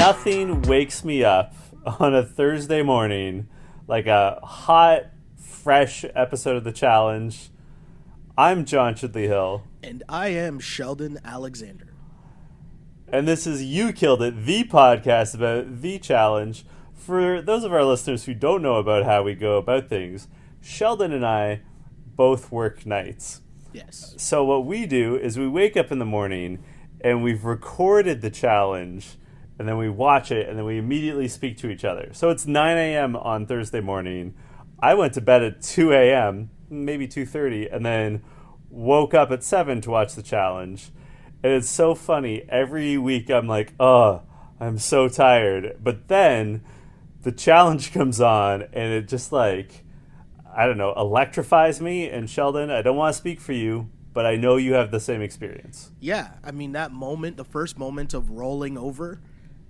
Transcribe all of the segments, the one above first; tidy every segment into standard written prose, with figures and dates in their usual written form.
Nothing wakes me up on a Thursday morning like a hot, fresh episode of The Challenge. I'm John Chidley Hill. And I am Sheldon Alexander. And this is You Killed It, the podcast about The Challenge. For those of our listeners who don't know about how we go about things, Sheldon and I both work nights. Yes. So what we do is we wake up in the morning and we've recorded the challenge, and then we watch it, and then we immediately speak to each other. So it's 9 a.m. on Thursday morning. I went to bed at 2 a.m., maybe 2:30, and then woke up at 7 to watch the challenge. And it's so funny. Every week I'm like, oh, I'm so tired. But then the challenge comes on, and it just like, I don't know, electrifies me. And Sheldon, I don't want to speak for you, but I know you have the same experience. Yeah, I mean, that moment, the first moment of rolling over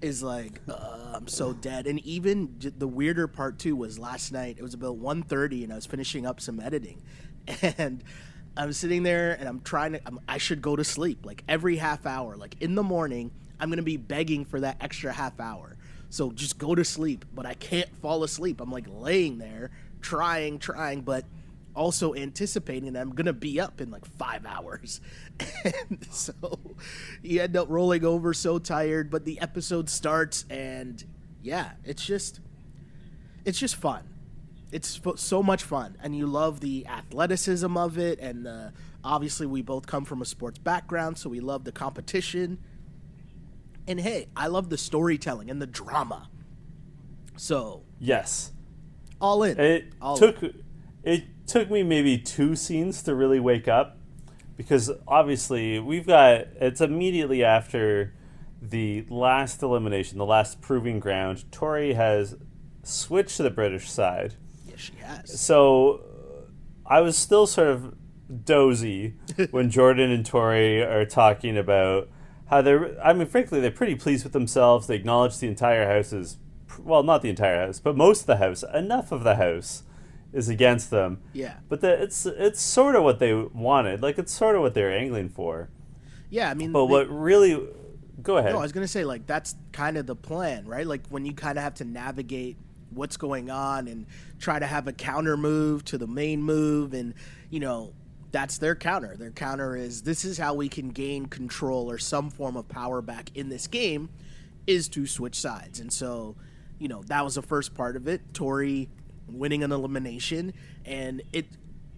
is like, I'm so dead. And even the weirder part, too, was last night. It was about 1:30, and I was finishing up some editing. And I'm sitting there, and I should go to sleep, like, every half hour. Like, in the morning, I'm going to be begging for that extra half hour. So just go to sleep. But I can't fall asleep. I'm, like, laying there, trying, but also anticipating that I'm going to be up in like 5 hours. And so you end up rolling over so tired, but the episode starts and yeah, it's just fun. It's so much fun. And you love the athleticism of it. And obviously we both come from a sports background, so we love the competition. And hey, I love the storytelling and the drama. So yes, all in. It took me maybe 2 scenes to really wake up, because obviously it's immediately after the last elimination, the last proving ground. Tori has switched to the British side. Yes, she has. So I was still sort of dozy when Jordan and Tori are talking about how frankly, they're pretty pleased with themselves. They acknowledge the entire house is, well, not the entire house, but most of the house, enough of the house is against them. Yeah. But it's sort of what they wanted. Like, it's sort of what they're angling for. Yeah, I mean... But what really... Go ahead. No, I was going to say, like, that's kind of the plan, right? Like, when you kind of have to navigate what's going on and try to have a counter move to the main move, and, you know, that's their counter. Their counter is, this is how we can gain control or some form of power back in this game, is to switch sides. And so, you know, that was the first part of it. Tori winning an elimination, and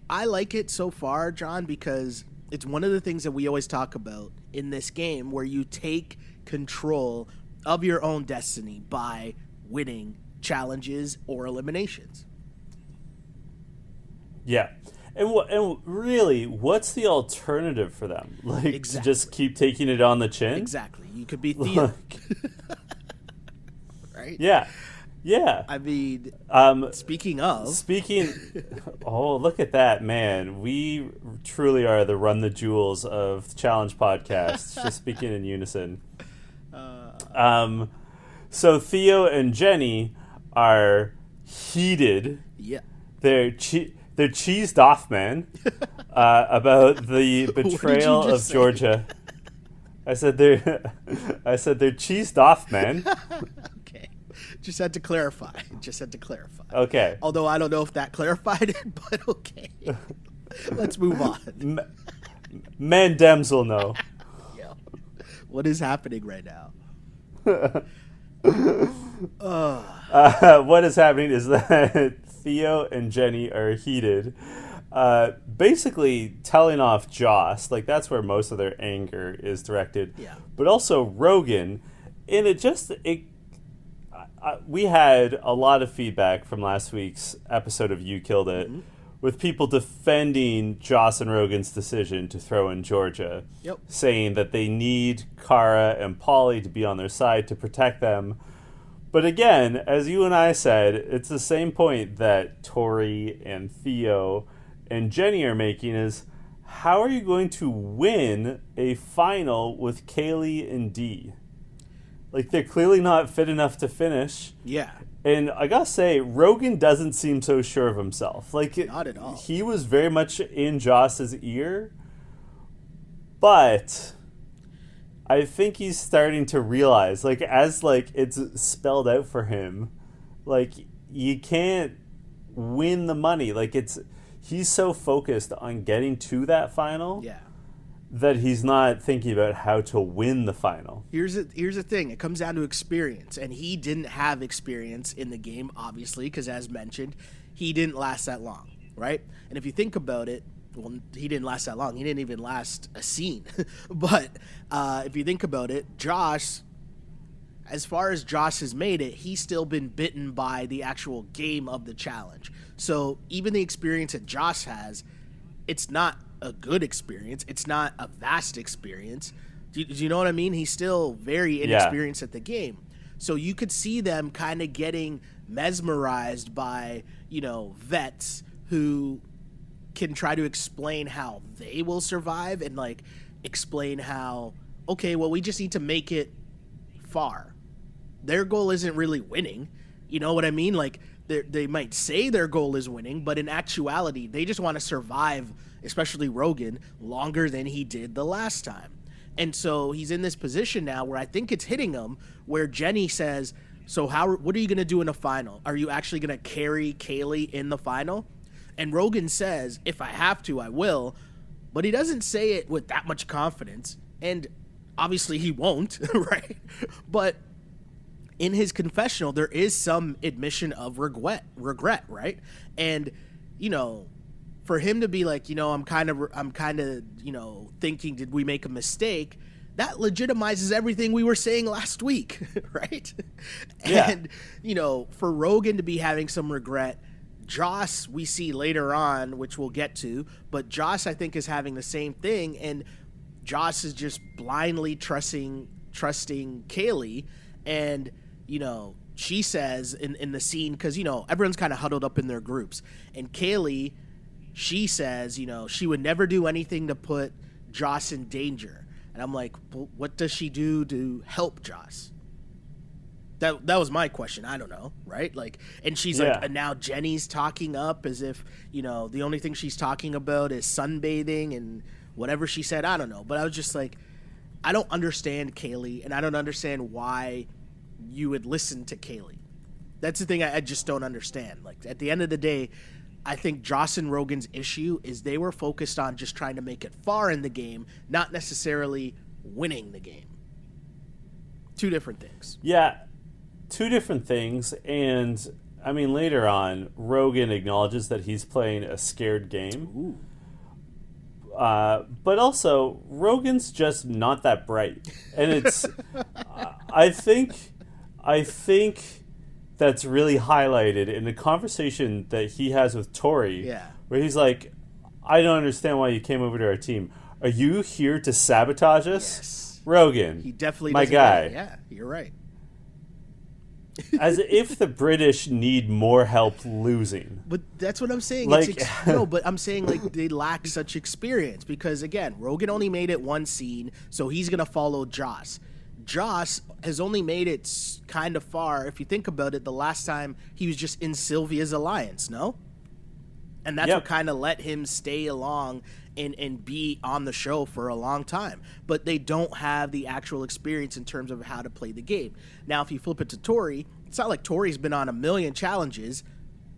I like it so far, John, because it's one of the things that we always talk about in this game, where you take control of your own destiny by winning challenges or eliminations. Yeah. And really, what's the alternative for them? Like, exactly. To just keep taking it on the chin? Exactly. You could be Theo. Right? Yeah. Yeah. I mean, speaking, oh, look at that, man. We truly are the Run the Jewels of Challenge podcasts, just speaking in unison. So Theo and Jenny are heated. Yeah. They're cheesed off, man, about the betrayal of Georgia. I said they're cheesed off, man. Okay. Just had to clarify. Okay. Although I don't know if that clarified it, but okay. Let's move on. Men dems will know. Yeah. What is happening right now? What is happening is that Theo and Jenny are heated, basically telling off Joss. Like, that's where most of their anger is directed. Yeah. But also Rogan, and we had a lot of feedback from last week's episode of You Killed It, mm-hmm. with people defending Joss and Rogan's decision to throw in Georgia, yep. saying that they need Cara and Paulie to be on their side to protect them. But again, as you and I said, it's the same point that Tori and Theo and Jenny are making, is how are you going to win a final with Kaylee and Dee? Like, they're clearly not fit enough to finish. Yeah. And I gotta say, Rogan doesn't seem so sure of himself. Like, not at all. He was very much in Joss's ear, but I think he's starting to realize, like, as like it's spelled out for him, like you can't win the money. Like he's so focused on getting to that final Yeah. that he's not thinking about how to win the final. Here's the thing. It comes down to experience, and he didn't have experience in the game, obviously, because as mentioned, he didn't last that long, right? And if you think about it, well, he didn't last that long. He didn't even last a scene. But if you think about it, Josh, as far as Josh has made it, he's still been bitten by the actual game of the challenge. So even the experience that Josh has, it's not a good experience. It's not a vast experience. Do you know what I mean? He's still very inexperienced at the game. So you could see them kind of getting mesmerized by, vets who can try to explain how they will survive and like explain how, okay, well, we just need to make it far. Their goal isn't really winning. You know what I mean? Like they might say their goal is winning, but in actuality, they just want to survive, especially Rogan, longer than he did the last time. And so he's in this position now where I think it's hitting him, where Jenny says, so what are you going to do in the final? Are you actually going to carry Kaylee in the final? And Rogan says, if I have to, I will. But he doesn't say it with that much confidence. And obviously he won't, right? But in his confessional, there is some admission of regret, right? And, for him to be like, I'm kind of, thinking, did we make a mistake? That legitimizes everything we were saying last week, right? Yeah. And, for Rogan to be having some regret, Joss, we see later on, which we'll get to, but Joss, I think, is having the same thing, and Joss is just blindly trusting Kaylee, and, she says in the scene, because, everyone's kind of huddled up in their groups, and Kaylee, she says, she would never do anything to put Joss in danger, and I'm like, well, what does she do to help Joss? That was my question. I don't know, right? Like, and she's like, and now Jenny's talking up as if, the only thing she's talking about is sunbathing and whatever she said. I don't know. But I was just like, I don't understand Kaylee, and I don't understand why you would listen to Kaylee. That's the thing I just don't understand. Like, at the end of the day, I think Joss and Rogan's issue is they were focused on just trying to make it far in the game, not necessarily winning the game. Two different things. Yeah. Two different things, and I mean later on, Rogan acknowledges that he's playing a scared game. Ooh. But also, Rogan's just not that bright, and it's. I think that's really highlighted in the conversation that he has with Tori, where he's like, "I don't understand why you came over to our team. Are you here to sabotage us?" Yes. Rogan, he definitely my doesn't guy. get it. Yeah, you're right. As if the British need more help losing. But that's what I'm saying. Like, No, but I'm saying like they lack such experience because again, Rogan only made it one scene, so he's gonna follow Joss. Joss has only made it kind of far. If you think about it, the last time he was just in Sylvia's alliance, no? And that's what kind of let him stay along and be on the show for a long time. But they don't have the actual experience in terms of how to play the game. Now, if you flip it to Tori, it's not like Tori's been on a million challenges,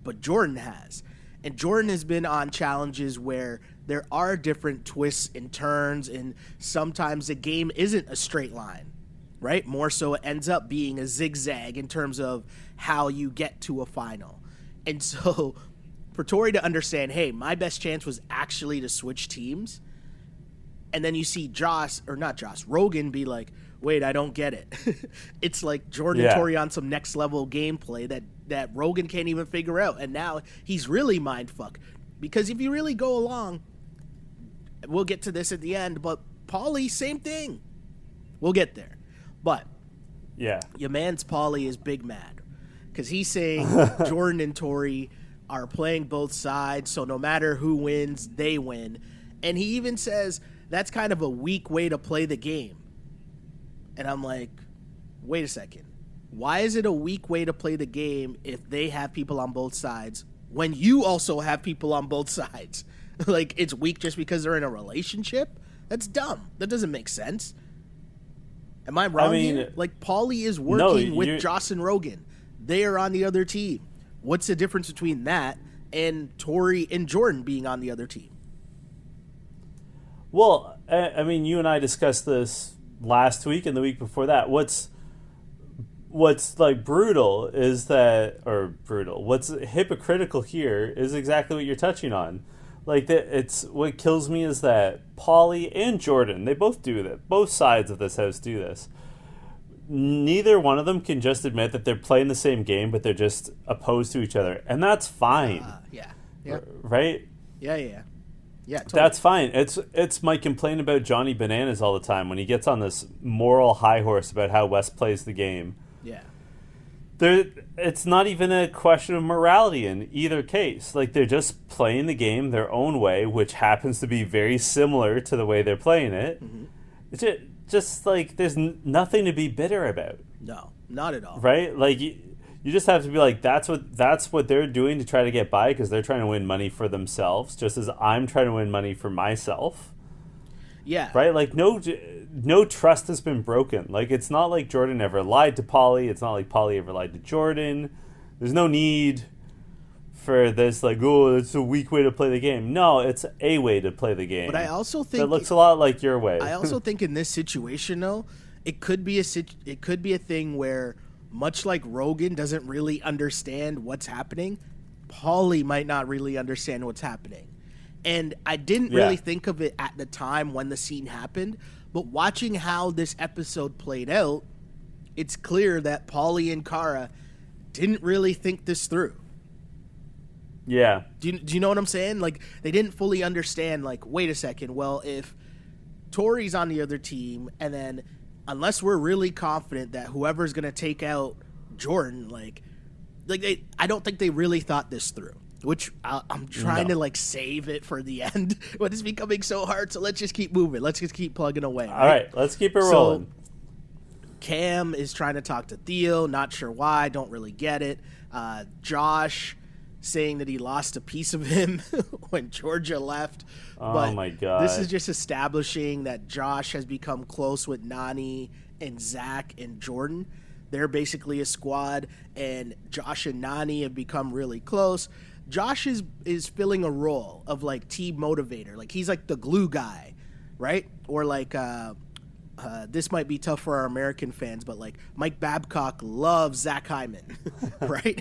but Jordan has. And Jordan has been on challenges where there are different twists and turns, and sometimes the game isn't a straight line, right? More so it ends up being a zigzag in terms of how you get to a final. And so for Tori to understand, hey, my best chance was actually to switch teams, and then you see Rogan be like, wait, I don't get it. It's like Jordan and Tori on some next level gameplay that Rogan can't even figure out, and now he's really mindfucked. Because if you really go along, we'll get to this at the end, but Paulie, same thing. We'll get there. But your man's Paulie is big mad because he's saying Jordan and Tori are playing both sides, so no matter who wins, they win. And he even says that's kind of a weak way to play the game. And I'm like, wait a second. Why is it a weak way to play the game if they have people on both sides when you also have people on both sides? Like, it's weak just because they're in a relationship? That's dumb. That doesn't make sense. Am I wrong I mean, here? Like, Paulie is no, working with you're- Joss and Rogan. They are on the other team. What's the difference between that and Tori and Jordan being on the other team? Well, I mean, you and I discussed this last week and the week before that. What's like brutal is that, or brutal, what's hypocritical here is exactly what you're touching on. Like, it's what kills me is that Paulie and Jordan, they both do that. Both sides of this house do this. Neither one of them can just admit that they're playing the same game, but they're just opposed to each other, and that's fine. Yeah. Right? Yeah. Totally. That's fine. It's my complaint about Johnny Bananas all the time when he gets on this moral high horse about how West plays the game. Yeah. It's not even a question of morality in either case. Like, they're just playing the game their own way, which happens to be very similar to the way they're playing it. Mm-hmm. It's just like there's nothing to be bitter about. No, not at all. Right? Like, you just have to be like, that's what they're doing to try to get by because they're trying to win money for themselves, just as I'm trying to win money for myself. Yeah. Right? Like, no trust has been broken. Like, it's not like Jordan ever lied to Paulie. It's not like Paulie ever lied to Jordan. There's no need for this, like, oh, it's a weak way to play the game. No, it's a way to play the game. But I also think it looks a lot like your way. I also think in this situation, though, it could be a thing where, much like Rogan doesn't really understand what's happening, Paulie might not really understand what's happening. And I didn't really think of it at the time when the scene happened, but watching how this episode played out, it's clear that Paulie and Cara didn't really think this through. Yeah. Do you know what I'm saying? Like, they didn't fully understand, like, wait a second, well, if Tori's on the other team, and then unless we're really confident that whoever's going to take out Jordan, I don't think they really thought this through. Which I'm trying to save it for the end, but it's becoming so hard. So let's just keep moving. Let's just keep plugging away. All right, let's keep it rolling. Cam is trying to talk to Theo, not sure why, don't really get it. Josh saying that he lost a piece of him when Georgia left. Oh my God. This is just establishing that Josh has become close with Nany and Zach and Jordan. They're basically a squad, and Josh and Nany have become really close. Josh is filling a role of team motivator. He's the glue guy, right? Or this might be tough for our American fans, but Mike Babcock loves Zach Hyman, right?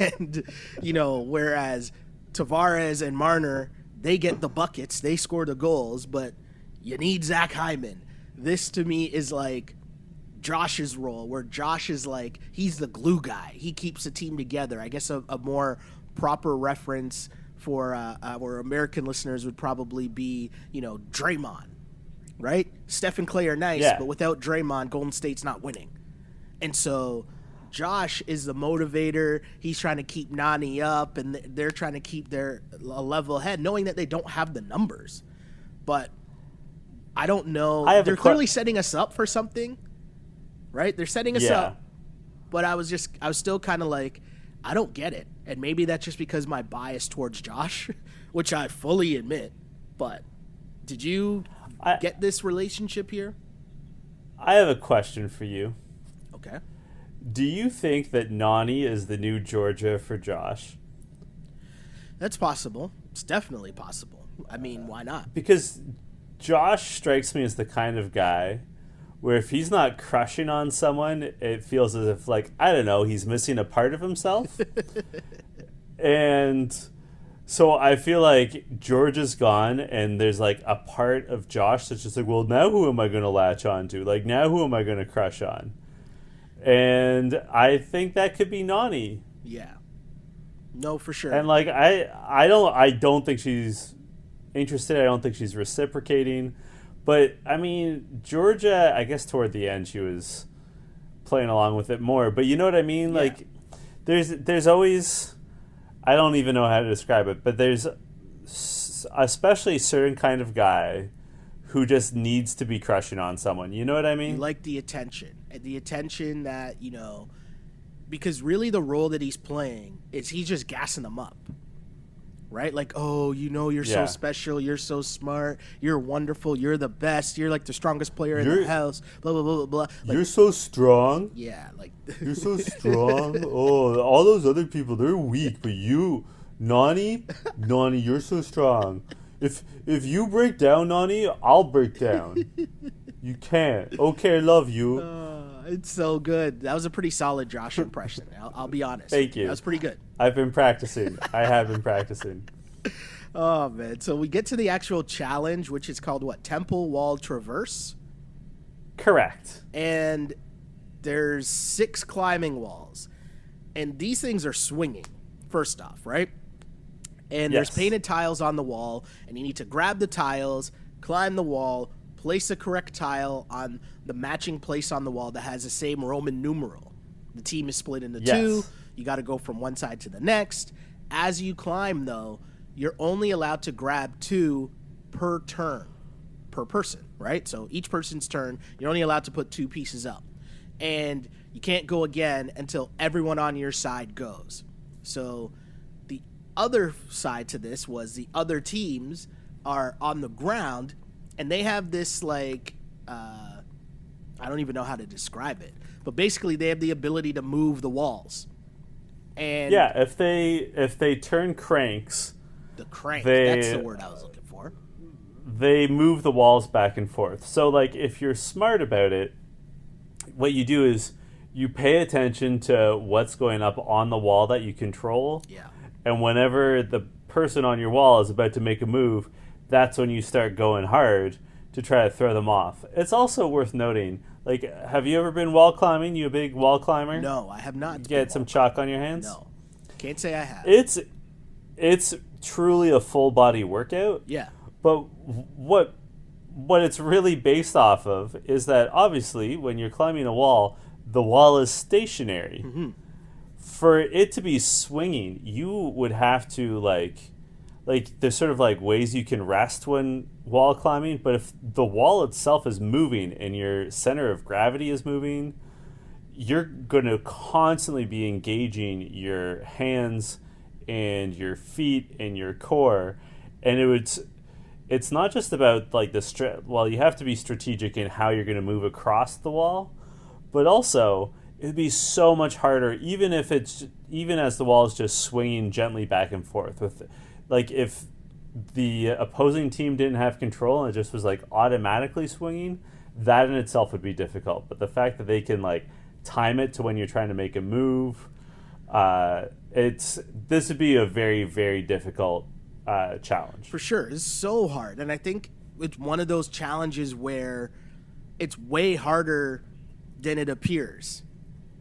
And whereas Tavares and Marner, they get the buckets, they score the goals, but you need Zach Hyman. This to me is Josh's role, where Josh is he's the glue guy. He keeps the team together. I guess a more proper reference for our American listeners would probably be, Draymond, right? Steph and Clay are nice, but without Draymond, Golden State's not winning. And so Josh is the motivator. He's trying to keep Nany up, and they're trying to keep their level head, knowing that they don't have the numbers. But I don't know. They're clearly setting us up for something, right? They're setting us up. But I was still kind of I don't get it. And maybe that's just because my bias towards Josh, which I fully admit. But did you get this relationship here? I have a question for you. Okay. Do you think that Nany is the new Georgia for Josh? That's possible. It's definitely possible. I mean, why not? Because Josh strikes me as the kind of guy where if he's not crushing on someone, it feels as if, I don't know, he's missing a part of himself. And so I feel like Georgia's gone, and there's, a part of Josh that's just well, now who am I going to latch on to? Now who am I going to crush on? And I think that could be Nany. Yeah. No, for sure. And, I don't think she's interested. I don't think she's reciprocating. But, I mean, Georgia, I guess toward the end she was playing along with it more. But you know what I mean? Yeah. There's always, I don't even know how to describe it, but there's especially a certain kind of guy who just needs to be crushing on someone. You know what I mean? You like the attention. And the attention that, because really the role that he's playing is he's just gassing them up. right? Like, oh, you're so Yeah. special, you're so smart, you're wonderful, you're the best, you're like the strongest player in the house, blah blah blah blah blah. Like, You're so strong. yeah, like You're so strong. Oh, all those other people, they're weak, but you, Nany, you're so strong. If you break down, Nany, I'll break down. You can't. Okay, I love you. it's so good. That was a pretty solid Josh impression. I'll be honest. Thank you. That was pretty good. I've been practicing. I have been practicing. Oh man! So we get to the actual challenge, which is called what? Temple Wall Traverse. Correct. And there's 6 climbing walls, and these things are swinging. First off, right? And there's Yes. painted tiles on the wall, and you need to grab the tiles, climb the wall, place the correct tile on the matching place on the wall that has the same Roman numeral. The team is split into Yes. 2. You got to go from one side to the next. As you climb, though, you're only allowed to grab 2 per turn, per person, right? So each person's turn, you're only allowed to put 2 pieces up. And you can't go again until everyone on your side goes. So the other side to this was the other teams are on the ground, and they have this like I don't even know how to describe it, but basically they have the ability to move the walls. And Yeah, if they turn cranks, the crank, they- that's the word I was looking for. they move the walls back and forth. So like if you're smart about it, what you do is you pay attention to what's going up on the wall that you control. Yeah. And whenever the person on your wall is about to make a move, that's when you start going hard to try to throw them off. It's also worth noting, like, have you ever been wall climbing? You a big wall climber? No, I have not. Get some chalk on your hands? No. Can't say I have. It's truly a full body workout. Yeah. But what it's really based off of is that obviously when you're climbing a wall, the wall is stationary. Mm-hmm. For it to be swinging, you would have to like there's sort of like ways you can rest when wall climbing, but if the wall itself is moving and your center of gravity is moving, you're going to constantly be engaging your hands and your feet and your core, and it's not just about like you have to be strategic in how you're going to move across the wall, but also it'd be so much harder even as the wall is just swinging gently back and forth with, like, if the opposing team didn't have control and it just was like automatically swinging, that in itself would be difficult. But the fact that they can like time it to when you're trying to make a move, this would be a very, very difficult challenge. For sure. It's so hard. And I think it's one of those challenges where it's way harder than it appears.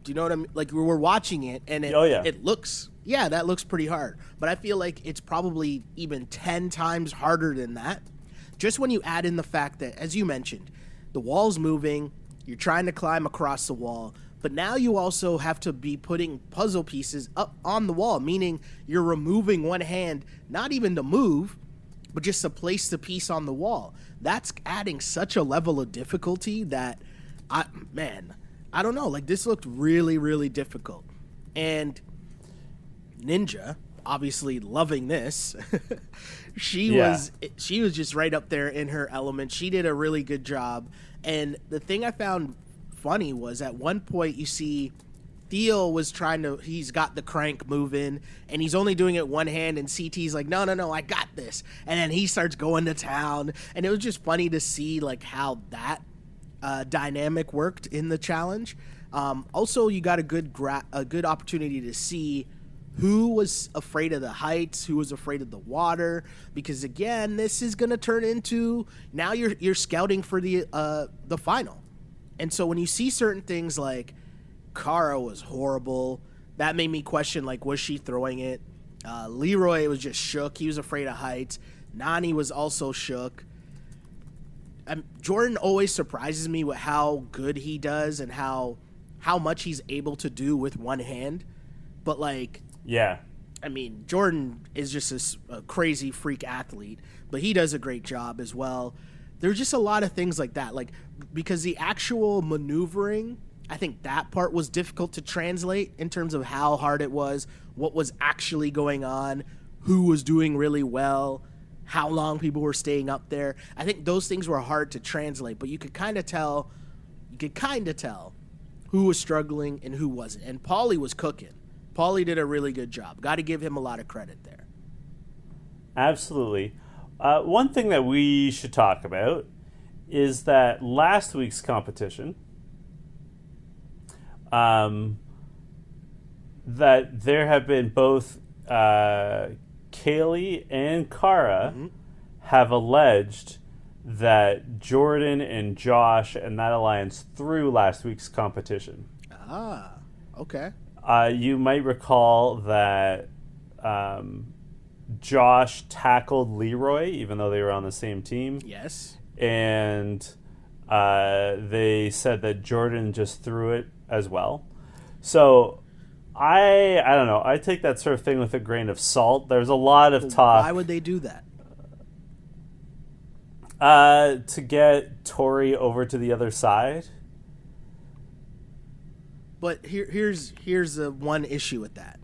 Do you know what I mean? Like, we're watching it, and it looks, that looks pretty hard. But I feel like it's probably even 10 times harder than that. Just when you add in the fact that, as you mentioned, the wall's moving, you're trying to climb across the wall, but now you also have to be putting puzzle pieces up on the wall, meaning you're removing one hand, not even to move, but just to place the piece on the wall. That's adding such a level of difficulty that, I don't know. Like, this looked really, really difficult. And Ninja, obviously loving this, she was just right up there in her element. She did a really good job. And the thing I found funny was at one point you see Theo was he's got the crank moving, and he's only doing it one hand, and CT's like, no, I got this. And then he starts going to town. And it was just funny to see, like, how that dynamic worked in the challenge. Also, you got a good opportunity to see who was afraid of the heights, who was afraid of the water, because again, this is going to turn into, now you're scouting for the final. And so when you see certain things like Cara was horrible, that made me question, like, was she throwing it? Leroy was just shook. He was afraid of heights. Nany was also shook. Jordan always surprises me with how good he does and how much he's able to do with one hand. But, like, yeah, I mean, Jordan is just a crazy freak athlete, but he does a great job as well. There's just a lot of things like that, like, because the actual maneuvering, I think that part was difficult to translate in terms of how hard it was, what was actually going on, who was doing really well, how long people were staying up there. I think those things were hard to translate, but you could kind of tell who was struggling and who wasn't. And Paulie was cooking. Paulie did a really good job. Got to give him a lot of credit there. Absolutely. One thing that we should talk about is that last week's competition, that there have been both Kaylee and Cara have alleged that Jordan and Josh and that alliance threw last week's competition. Ah, okay. You might recall that Josh tackled Leroy, even though they were on the same team. Yes. And they said that Jordan just threw it as well. So I don't know. I take that sort of thing with a grain of salt. There's a lot of talk. Why would they do that? To get Tori over to the other side. But here's a one issue with that.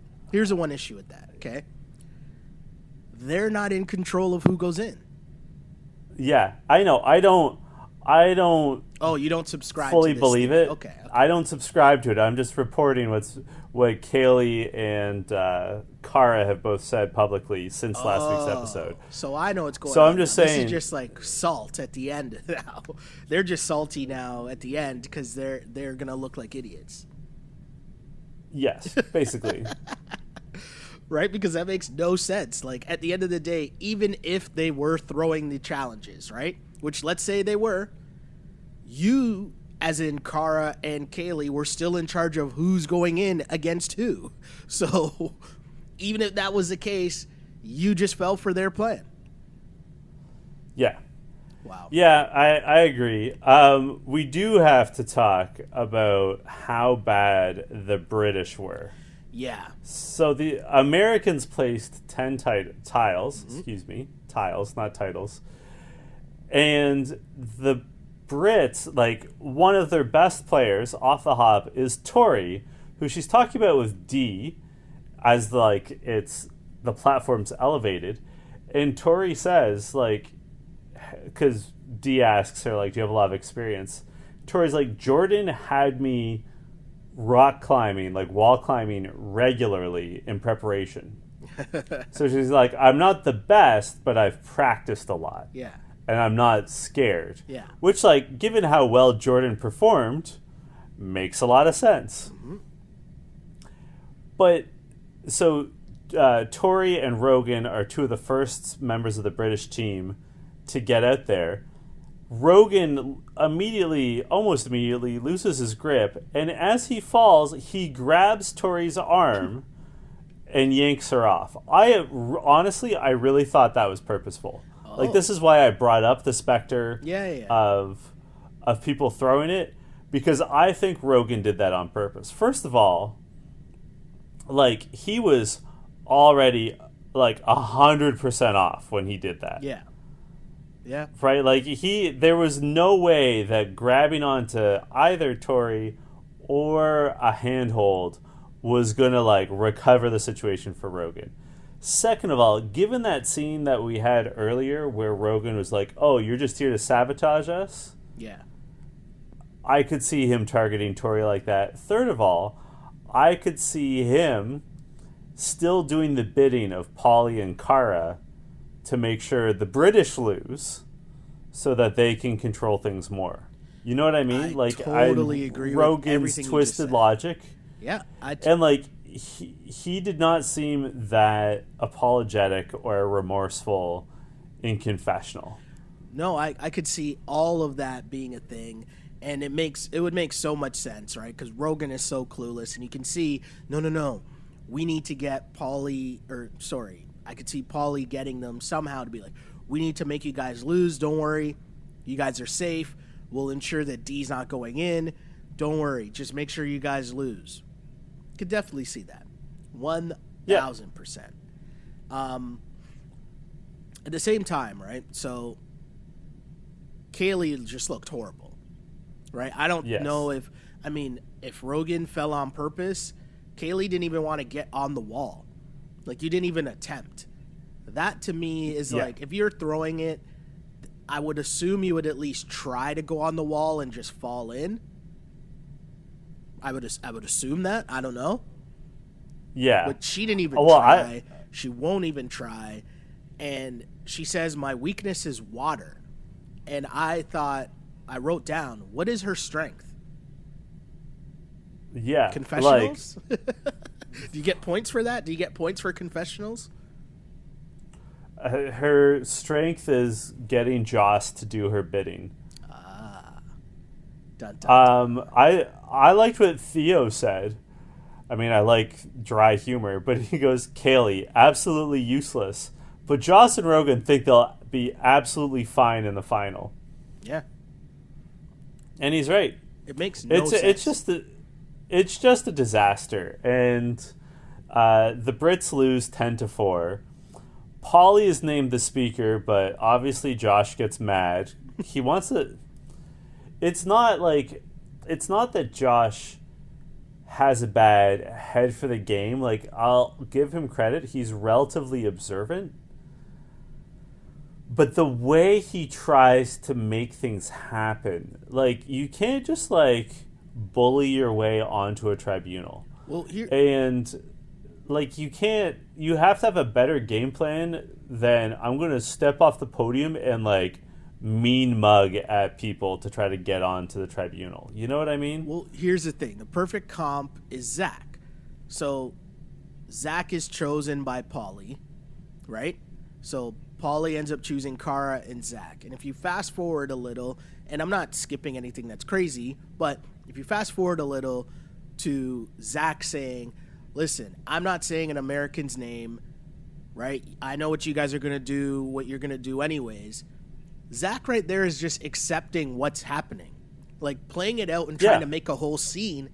Okay, they're not in control of who goes in. Yeah, I know. I don't. Oh, you don't subscribe fully to this believe thing. it. Okay. I don't subscribe to it. I'm just reporting what Kaylee and Cara have both said publicly since last week's episode. So I know what's going on. So I'm just now. saying, This is just like salt at the end now. They're just salty now at the end because they're gonna look like idiots. yes, basically. Right? Because that makes no sense. Like, at the end of the day, even if they were throwing the challenges, right? Which, let's say they were, you, as in Cara and Kaylee, were still in charge of who's going in against who. So, even if that was the case, you just fell for their plan. Yeah. Wow. Yeah, I agree. We do have to talk about how bad the British were. Yeah. So the Americans placed 10 tiles, tiles, not titles. And the Brits, like, one of their best players off the hop is Tori, who she's talking about with D, as, like, it's the platform's elevated. And Tori says, like, because D asks her, like, do you have a lot of experience? Tori's like, Jordan had me rock climbing, like wall climbing regularly in preparation. So she's like, I'm not the best, but I've practiced a lot. Yeah. And I'm not scared. Yeah. Which, like, given how well Jordan performed, makes a lot of sense. Mm-hmm. But, so, Tori and Rogan are two of the first members of the British team to get out there. Rogan almost immediately loses his grip, and as he falls, he grabs Tori's arm and yanks her off. Honestly, I really thought that was purposeful. Oh. Like, this is why I brought up the specter of people throwing it, because I think Rogan did that on purpose. First of all, like, he was already, like, 100% off when he did that. Yeah. Yeah. Right? Like, there was no way that grabbing onto either Tori or a handhold was going to, like, recover the situation for Rogan. Second of all, given that scene that we had earlier where Rogan was like, oh, you're just here to sabotage us? Yeah. I could see him targeting Tori like that. Third of all, I could see him still doing the bidding of Paulie and Cara to make sure the British lose so that they can control things more. You know what I mean? I totally agree with everything Rogan's twisted logic. Yeah. And, like, he did not seem that apologetic or remorseful in confessional. No, I could see all of that being a thing, and it would make so much sense, right? Because Rogan is so clueless, and you can see, no, we need to get I could see Paulie getting them somehow to be like, we need to make you guys lose. Don't worry. You guys are safe. We'll ensure that D's not going in. Don't worry. Just make sure you guys lose. Could definitely see that. 1,000%. At the same time, right? So Kaylee just looked horrible, right? I don't know if Rogan fell on purpose, Kaylee didn't even want to get on the wall. Like, you didn't even attempt. That to me is like, if you're throwing it, I would assume you would at least try to go on the wall and just fall in. I would assume that. I don't know. Yeah. But she didn't even try. She won't even try. And she says, my weakness is water. And I wrote down, what is her strength? Yeah. Confessionals? Do you get points for that? Do you get points for confessionals? Her strength is getting Joss to do her bidding. Dun, dun, dun. I liked what Theo said. I mean, I like dry humor, but he goes, Kaylee, absolutely useless. But Joss and Rogan think they'll be absolutely fine in the final. Yeah. And he's right. It makes no sense. It's just a disaster. And the Brits lose 10-4. Paulie is named the speaker, but obviously Josh gets mad. He wants to... It's not that Josh has a bad head for the game. Like, I'll give him credit. He's relatively observant. But the way he tries to make things happen, like, you can't just, like, bully your way onto a tribunal. Well, And, like, you have to have a better game plan than I'm going to step off the podium and, like, mean mug at people to try to get onto the tribunal. You know what I mean? Well, here's the thing. The perfect comp is Zach. So Zach is chosen by Paulie, right? So Paulie ends up choosing Cara and Zach. And if you fast forward a little, and I'm not skipping anything that's crazy, but if you fast forward a little to Zach saying, listen, I'm not saying an American's name, right? I know what you guys are going to do, what you're going to do anyways. Zach right there is just accepting what's happening. Like, playing it out and trying to make a whole scene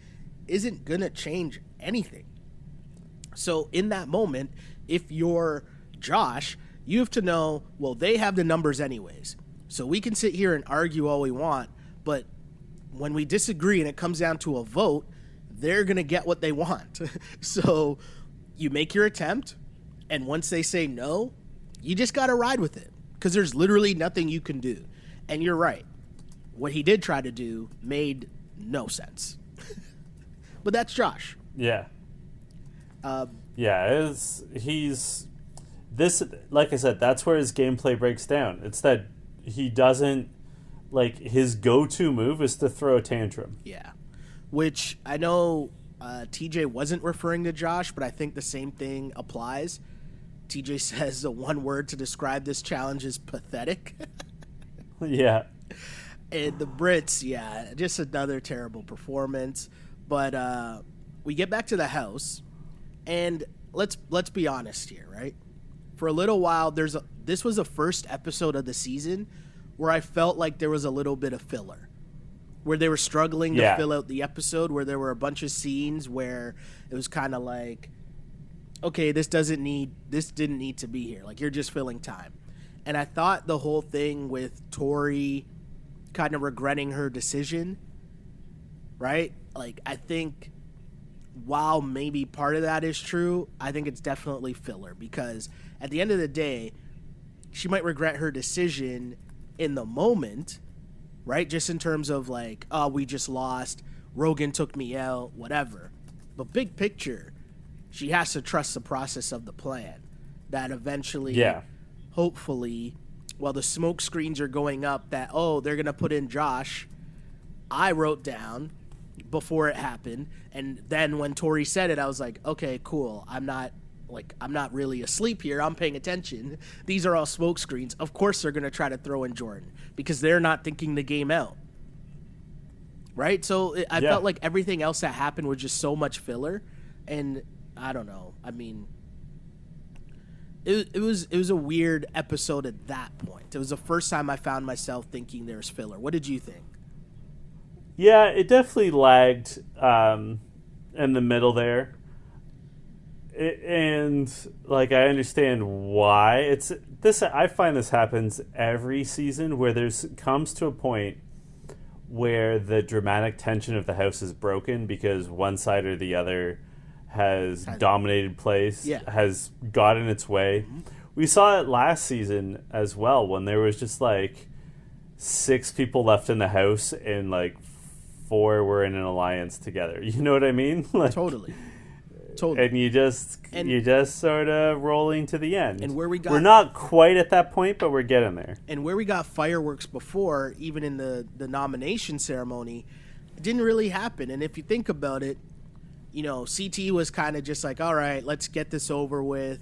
isn't going to change anything. So in that moment, if you're Josh, you have to know, well, they have the numbers anyways. So we can sit here and argue all we want, but when we disagree and it comes down to a vote, they're going to get what they want. So you make your attempt, and once they say no, you just got to ride with it. Because there's literally nothing you can do. And you're right. What he did try to do made no sense. But that's Josh. Yeah. He's this, like I said, that's where his gameplay breaks down. It's that he doesn't, like, his go-to move is to throw a tantrum. Yeah. Which I know TJ wasn't referring to Josh, but I think the same thing applies. TJ says the one word to describe this challenge is pathetic. Yeah. And the Brits, just another terrible performance. But we get back to the house, and let's be honest here, right? For a little while, this was the first episode of the season where I felt like there was a little bit of filler, where they were struggling to fill out the episode, where there were a bunch of scenes where it was kind of like, okay, this didn't need to be here. Like, you're just filling time. And I thought the whole thing with Tori kind of regretting her decision, right? Like, I think while maybe part of that is true, I think it's definitely filler, because at the end of the day, she might regret her decision in the moment, right? Just in terms of like, oh, we just lost, Rogan took me out, whatever. But big picture, she has to trust the process of the plan, that eventually, hopefully, while the smoke screens are going up that, oh, they're going to put in Josh, I wrote down before it happened. And then when Tori said it, I was like, okay, cool. I'm not really asleep here. I'm paying attention. These are all smoke screens. Of course they're going to try to throw in Jordan because they're not thinking the game out. Right? So I felt like everything else that happened was just so much filler. And I don't know. I mean, it was a weird episode at that point. It was the first time I found myself thinking there's filler. What did you think? Yeah, it definitely lagged in the middle there. And like, I understand why. It's this. I find this happens every season where comes to a point where the dramatic tension of the house is broken because one side or the other has dominated plays, has gotten its way. Mm-hmm. we saw it last season as well when there was just like 6 people left in the house and like 4 were in an alliance together. You know what I mean? Like, Totally. And you just sort of rolling to the end. And where we're not quite at that point, but we're getting there. And where we got fireworks before, even in the nomination ceremony, it didn't really happen. And if you think about it, you know, CT was kind of just like, all right, let's get this over with,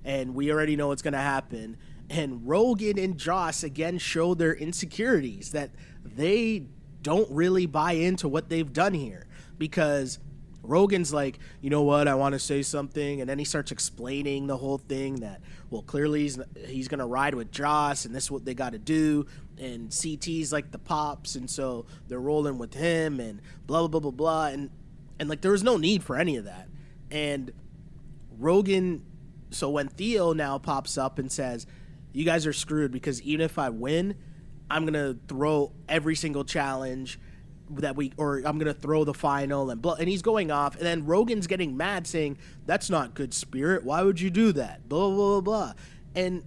and we already know what's going to happen. And Rogan and Joss again showed their insecurities, that they don't really buy into what they've done here, because Rogan's like, you know what, I want to say something, and then he starts explaining the whole thing that, well, clearly he's going to ride with Joss, and this is what they got to do, and CT's like the pops, and so they're rolling with him, and blah, blah, blah, blah, blah, and like there was no need for any of that. And Rogan, so when Theo now pops up and says, you guys are screwed because even if I win, I'm going to throw every single challenge or I'm going to throw the final and blah, and he's going off, and then Rogan's getting mad saying, that's not good spirit. Why would you do that? Blah, blah, blah, blah. And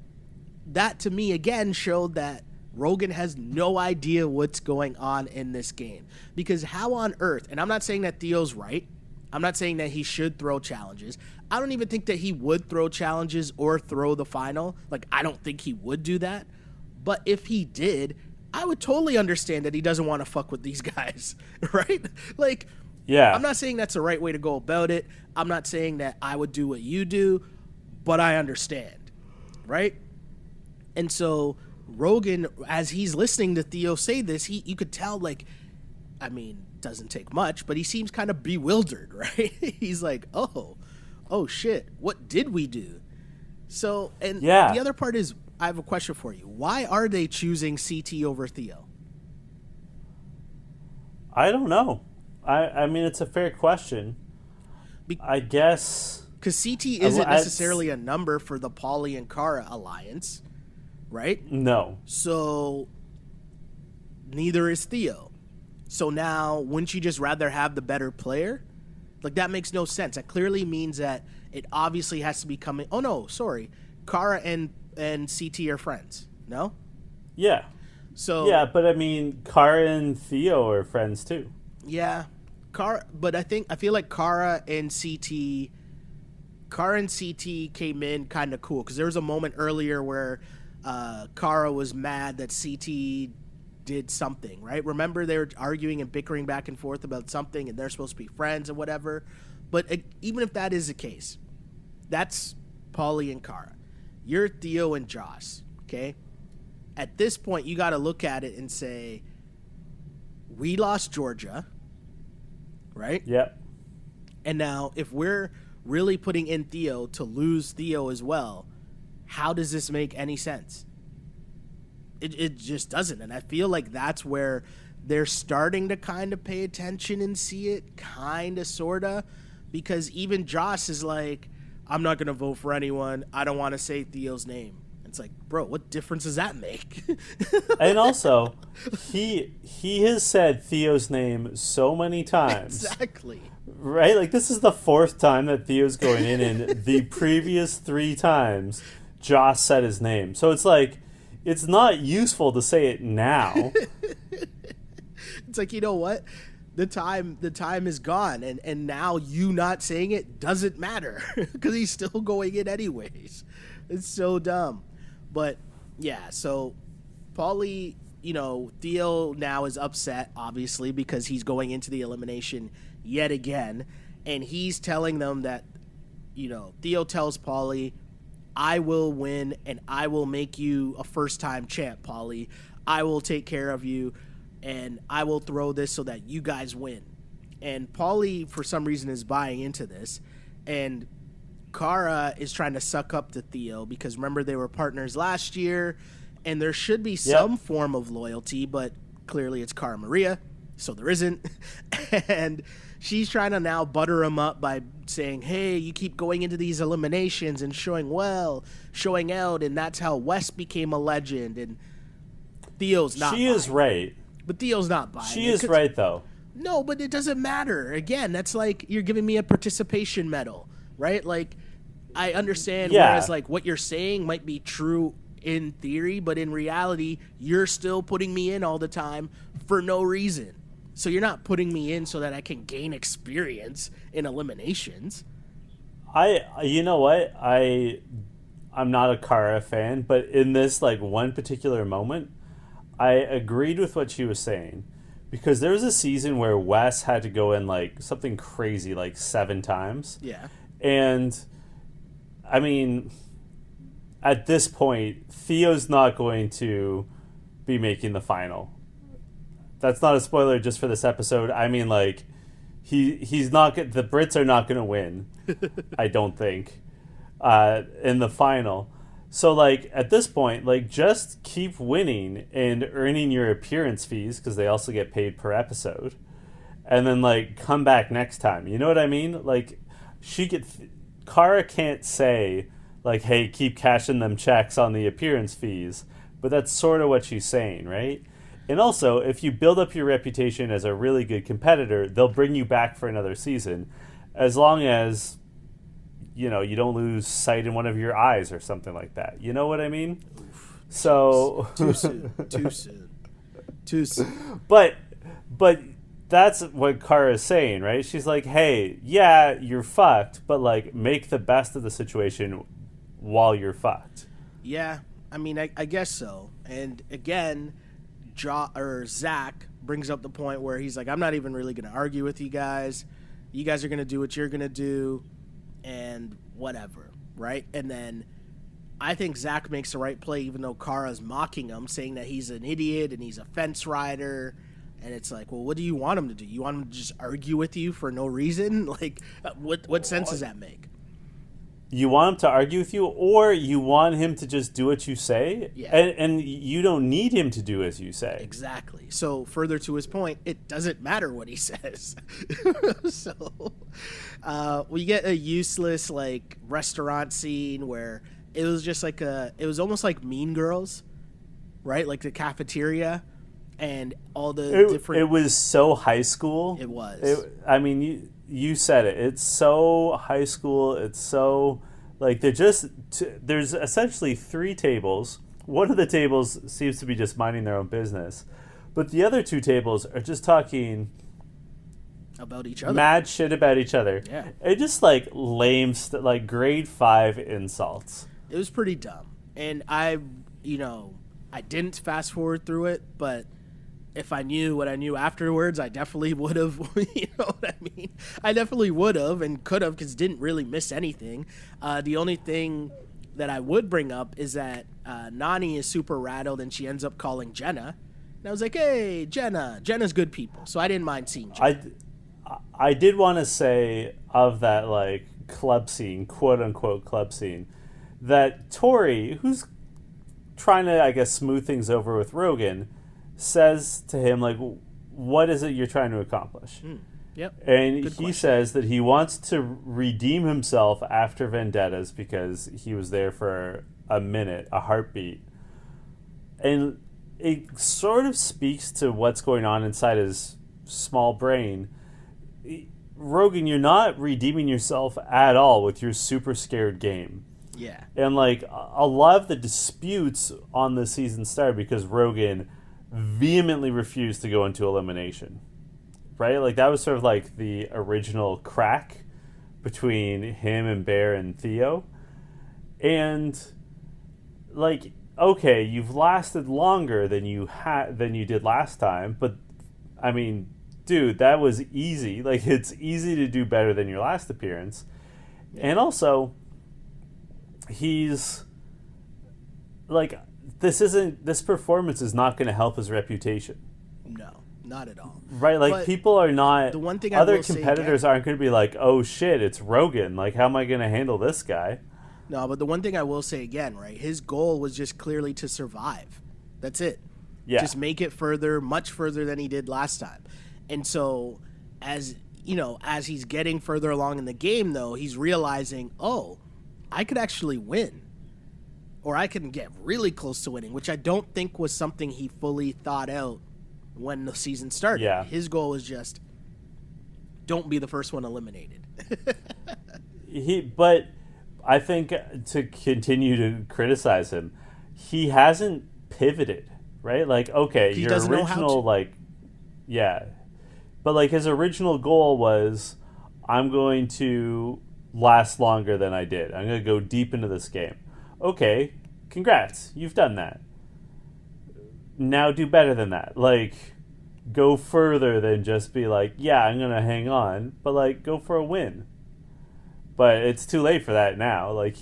that to me again showed that Rogan has no idea what's going on in this game, because how on earth, and I'm not saying that Theo's right. I'm not saying that he should throw challenges. I don't even think that he would throw challenges or throw the final. Like, I don't think he would do that. But if he did, I would totally understand that he doesn't want to fuck with these guys, right? Like, yeah. I'm not saying that's the right way to go about it. I'm not saying that I would do what you do, but I understand, right? And so Rogan, as he's listening to Theo say this, you could tell, like, I mean, doesn't take much, but he seems kind of bewildered, right? He's like, oh shit, what did we do? So, and the other part is, I have a question for you. Why are they choosing CT over Theo? I don't know. I mean, it's a fair question. I guess because CT isn't necessarily a number for the Paulie and Cara alliance, right? No. So neither is Theo. So now, wouldn't you just rather have the better player? Like, that makes no sense. That clearly means that it obviously has to be coming. Oh no, sorry, Cara and CT are friends. No. Yeah. So yeah, but I mean, Cara and Theo are friends too. Yeah, but I feel like Cara and CT came in kind of cool, because there was a moment earlier where Cara was mad that CT did something, right? Remember, they were arguing and bickering back and forth about something, and they're supposed to be friends and whatever. But even if that is the case, that's Paulie and Cara. You're Theo and Joss, okay? At this point, you got to look at it and say, we lost Georgia, right? Yep. And now, if we're really putting in Theo to lose Theo as well, how does this make any sense? It just doesn't. And I feel like that's where they're starting to kind of pay attention and see it, kind of, sort of, because even Joss is like, I'm not going to vote for anyone. I don't want to say Theo's name. It's like, bro, what difference does that make? And also, he has said Theo's name so many times. Exactly. Right? Like, this is the 4th time that Theo's going in, and the previous 3 times, Joss said his name. So it's like, it's not useful to say it now. It's like, you know what? The time is gone, and now you not saying it doesn't matter, because he's still going in anyways. It's so dumb. But yeah, so Paulie, Theo now is upset, obviously, because he's going into the elimination yet again, and he's telling them that, Theo tells Paulie, I will win, and I will make you a first-time champ, Paulie. I will take care of you, and I will throw this so that you guys win. And Paulie, for some reason, is buying into this, and Cara is trying to suck up to Theo, because remember, they were partners last year, and there should be some form of loyalty, but clearly it's Cara Maria, so there isn't. And she's trying to now butter him up by saying, hey, you keep going into these eliminations and showing out, and that's how Wes became a legend. And Theo's not She is right. But Theo's not buying She is right, though. No, but it doesn't matter. Again, that's like you're giving me a participation medal, right? Like, I understand. Yeah. Whereas, like, what you're saying might be true in theory, but in reality, you're still putting me in all the time for no reason. So you're not putting me in so that I can gain experience in eliminations. You know what? I'm not a Cara fan, but in this like one particular moment, I agreed with what she was saying. Because there was a season where Wes had to go in like something crazy, like 7 times. Yeah. And I mean, at this point, Theo's not going to be making the final. That's not a spoiler just for this episode. I mean, like, he's not. The Brits are not going to win. I don't think in the final. So, like, at this point, like, just keep winning and earning your appearance fees because they also get paid per episode, and then like come back next time. You know what I mean? Like, Cara can't say like, "Hey, keep cashing them checks on the appearance fees," but that's sort of what she's saying, right? And also, if you build up your reputation as a really good competitor, they'll bring you back for another season, as long as you don't lose sight in one of your eyes or something like that. You know what I mean? Oof, so too soon. But that's what Cara is saying, right? She's like, hey, yeah, you're fucked, but like make the best of the situation while you're fucked. Yeah, I mean, I guess so. And again, Zach brings up the point where he's like, I'm not even really going to argue with you guys. You guys are going to do what you're going to do and whatever, right? And then I think Zach makes the right play, even though Cara's mocking him, saying that he's an idiot and he's a fence rider. And it's like, well, what do you want him to do? You want him to just argue with you for no reason? Like, what sense does that make? You want him to argue with you, or you want him to just do what you say? Yeah. And you don't need him to do as you say. Exactly. So further to his point, it doesn't matter what he says. So we get a useless like restaurant scene where it was just like it was almost like Mean Girls, right? Like the cafeteria and all the different. It was so high school. It was. I mean, you said it. It's so high school. It's so like there's essentially 3 tables. One of the tables seems to be just minding their own business, but the other 2 tables are just talking about each other. Mad shit about each other. Yeah. It just like lame, like grade 5 insults. It was pretty dumb, and I didn't fast forward through it, but if I knew what I knew afterwards, I definitely would have. You know what I mean? I definitely would have and could have, because didn't really miss anything. The only thing that I would bring up is that Nany is super rattled, and she ends up calling Jenna. And I was like, hey, Jenna's good people, so I didn't mind seeing Jenna. I did want to say of that like club scene, quote unquote club scene, that Tori, who's trying to, I guess, smooth things over with Rogan, says to him, like, what is it you're trying to accomplish? Yep. And Good he question. says that he wants to redeem himself after vendettas because he was there for a minute, a heartbeat. And it sort of speaks to what's going on inside his small brain. Rogan, you're not redeeming yourself at all with your super scared game. Yeah. And like a lot of the disputes on the season started because Rogan vehemently refused to go into elimination. Right? Like that was sort of like the original crack between him and Bear and Theo. And like, okay, you've lasted longer than you did last time, but I mean, dude, that was easy. Like, it's easy to do better than your last appearance. And also, he's like, this performance is not going to help his reputation. No, not at all. Right? Like, but people are not, the one thing other competitors aren't going to be like, oh shit, it's Rogan. Like, how am I going to handle this guy? No, but the one thing I will say again, right? His goal was just clearly to survive. That's it. Yeah. Just make it further, much further than he did last time. And so, as he's getting further along in the game, though, he's realizing, oh, I could actually win. Or I can get really close to winning, which I don't think was something he fully thought out when the season started. Yeah. His goal was just, don't be the first one eliminated. I think to continue to criticize him, he hasn't pivoted, right? Like, okay, He your doesn't know how to. original, like, yeah. But, like, his original goal was, I'm going to last longer than I did. I'm going to go deep into this game. Okay, congrats. You've done that. Now do better than that. Like, go further than just be like, yeah, I'm going to hang on. But, like, go for a win. But it's too late for that now. Like,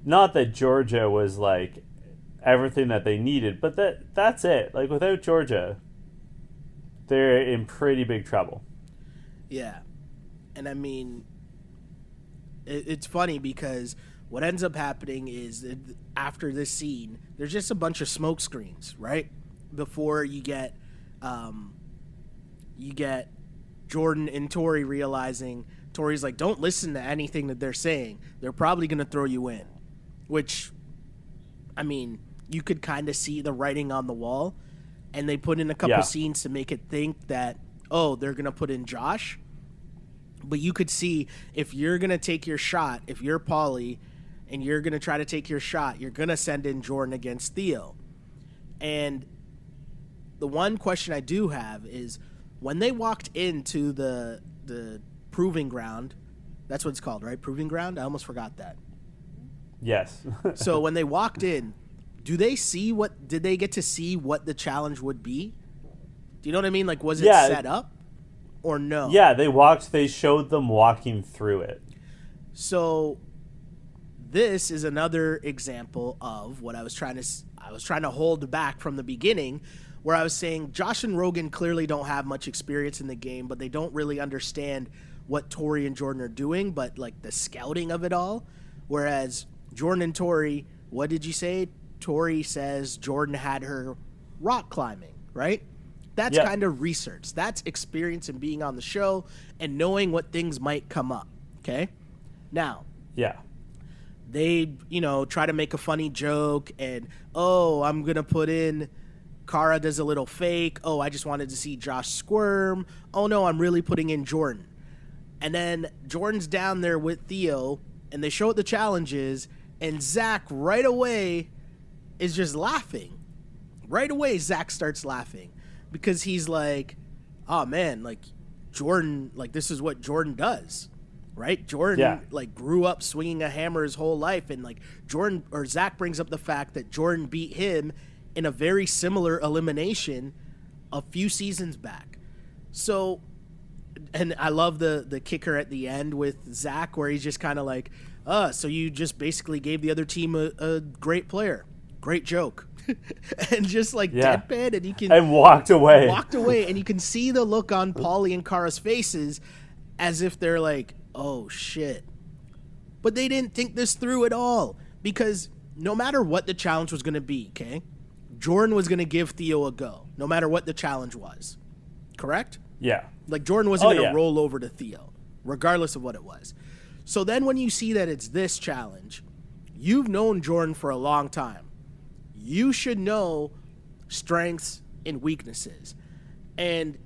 not that Georgia was, like, everything that they needed, but that's it. Like, without Georgia, they're in pretty big trouble. Yeah. And I mean, it's funny because what ends up happening is that after this scene, there's just a bunch of smoke screens, right? Before you get Jordan and Tori realizing, Tori's like, don't listen to anything that they're saying. They're probably going to throw you in. Which, I mean, you could kind of see the writing on the wall. And they put in a couple scenes to make it think that, oh, they're going to put in Josh. But you could see if you're going to take your shot, if you're Paulie and you're going to try to take your shot, you're going to send in Jordan against Theo. And the one question I do have is when they walked into the proving ground, that's what it's called, right? Proving ground? I almost forgot that. Yes. So when they walked in, did they get to see what the challenge would be? Do you know what I mean? Like, was it set up or no? Yeah, they showed them walking through it. So this is another example of what I was trying to hold back from the beginning, where I was saying Josh and Rogan clearly don't have much experience in the game, but they don't really understand what Tori and Jordan are doing, but like the scouting of it all. Whereas Jordan and Tori, what did you say? Tori says Jordan had her rock climbing, right? That's kind of research. That's experience in being on the show and knowing what things might come up, okay? Now, they, try to make a funny joke and, oh, I'm going to put in Cara does a little fake. Oh, I just wanted to see Josh squirm. Oh, no, I'm really putting in Jordan. And then Jordan's down there with Theo, and they show what the challenge is, and Zach right away is just laughing. Right away, Zach starts laughing because he's like, oh, man, like, Jordan, like, this is what Jordan does, right? Jordan, like, grew up swinging a hammer his whole life, and, like, Zach brings up the fact that Jordan beat him in a very similar elimination a few seasons back. So, and I love the kicker at the end with Zach where he's just kind of like, so you just basically gave the other team a great player. Great joke. And just like deadpan, and walked away. And you can see the look on Paulie and Cara's faces as if they're like, oh shit. But they didn't think this through at all, because no matter what the challenge was going to be, okay, Jordan was going to give Theo a go, no matter what the challenge was. Correct? Yeah. Like, Jordan wasn't going to roll over to Theo, regardless of what it was. So then when you see that it's this challenge, you've known Jordan for a long time. You should know strengths and weaknesses. And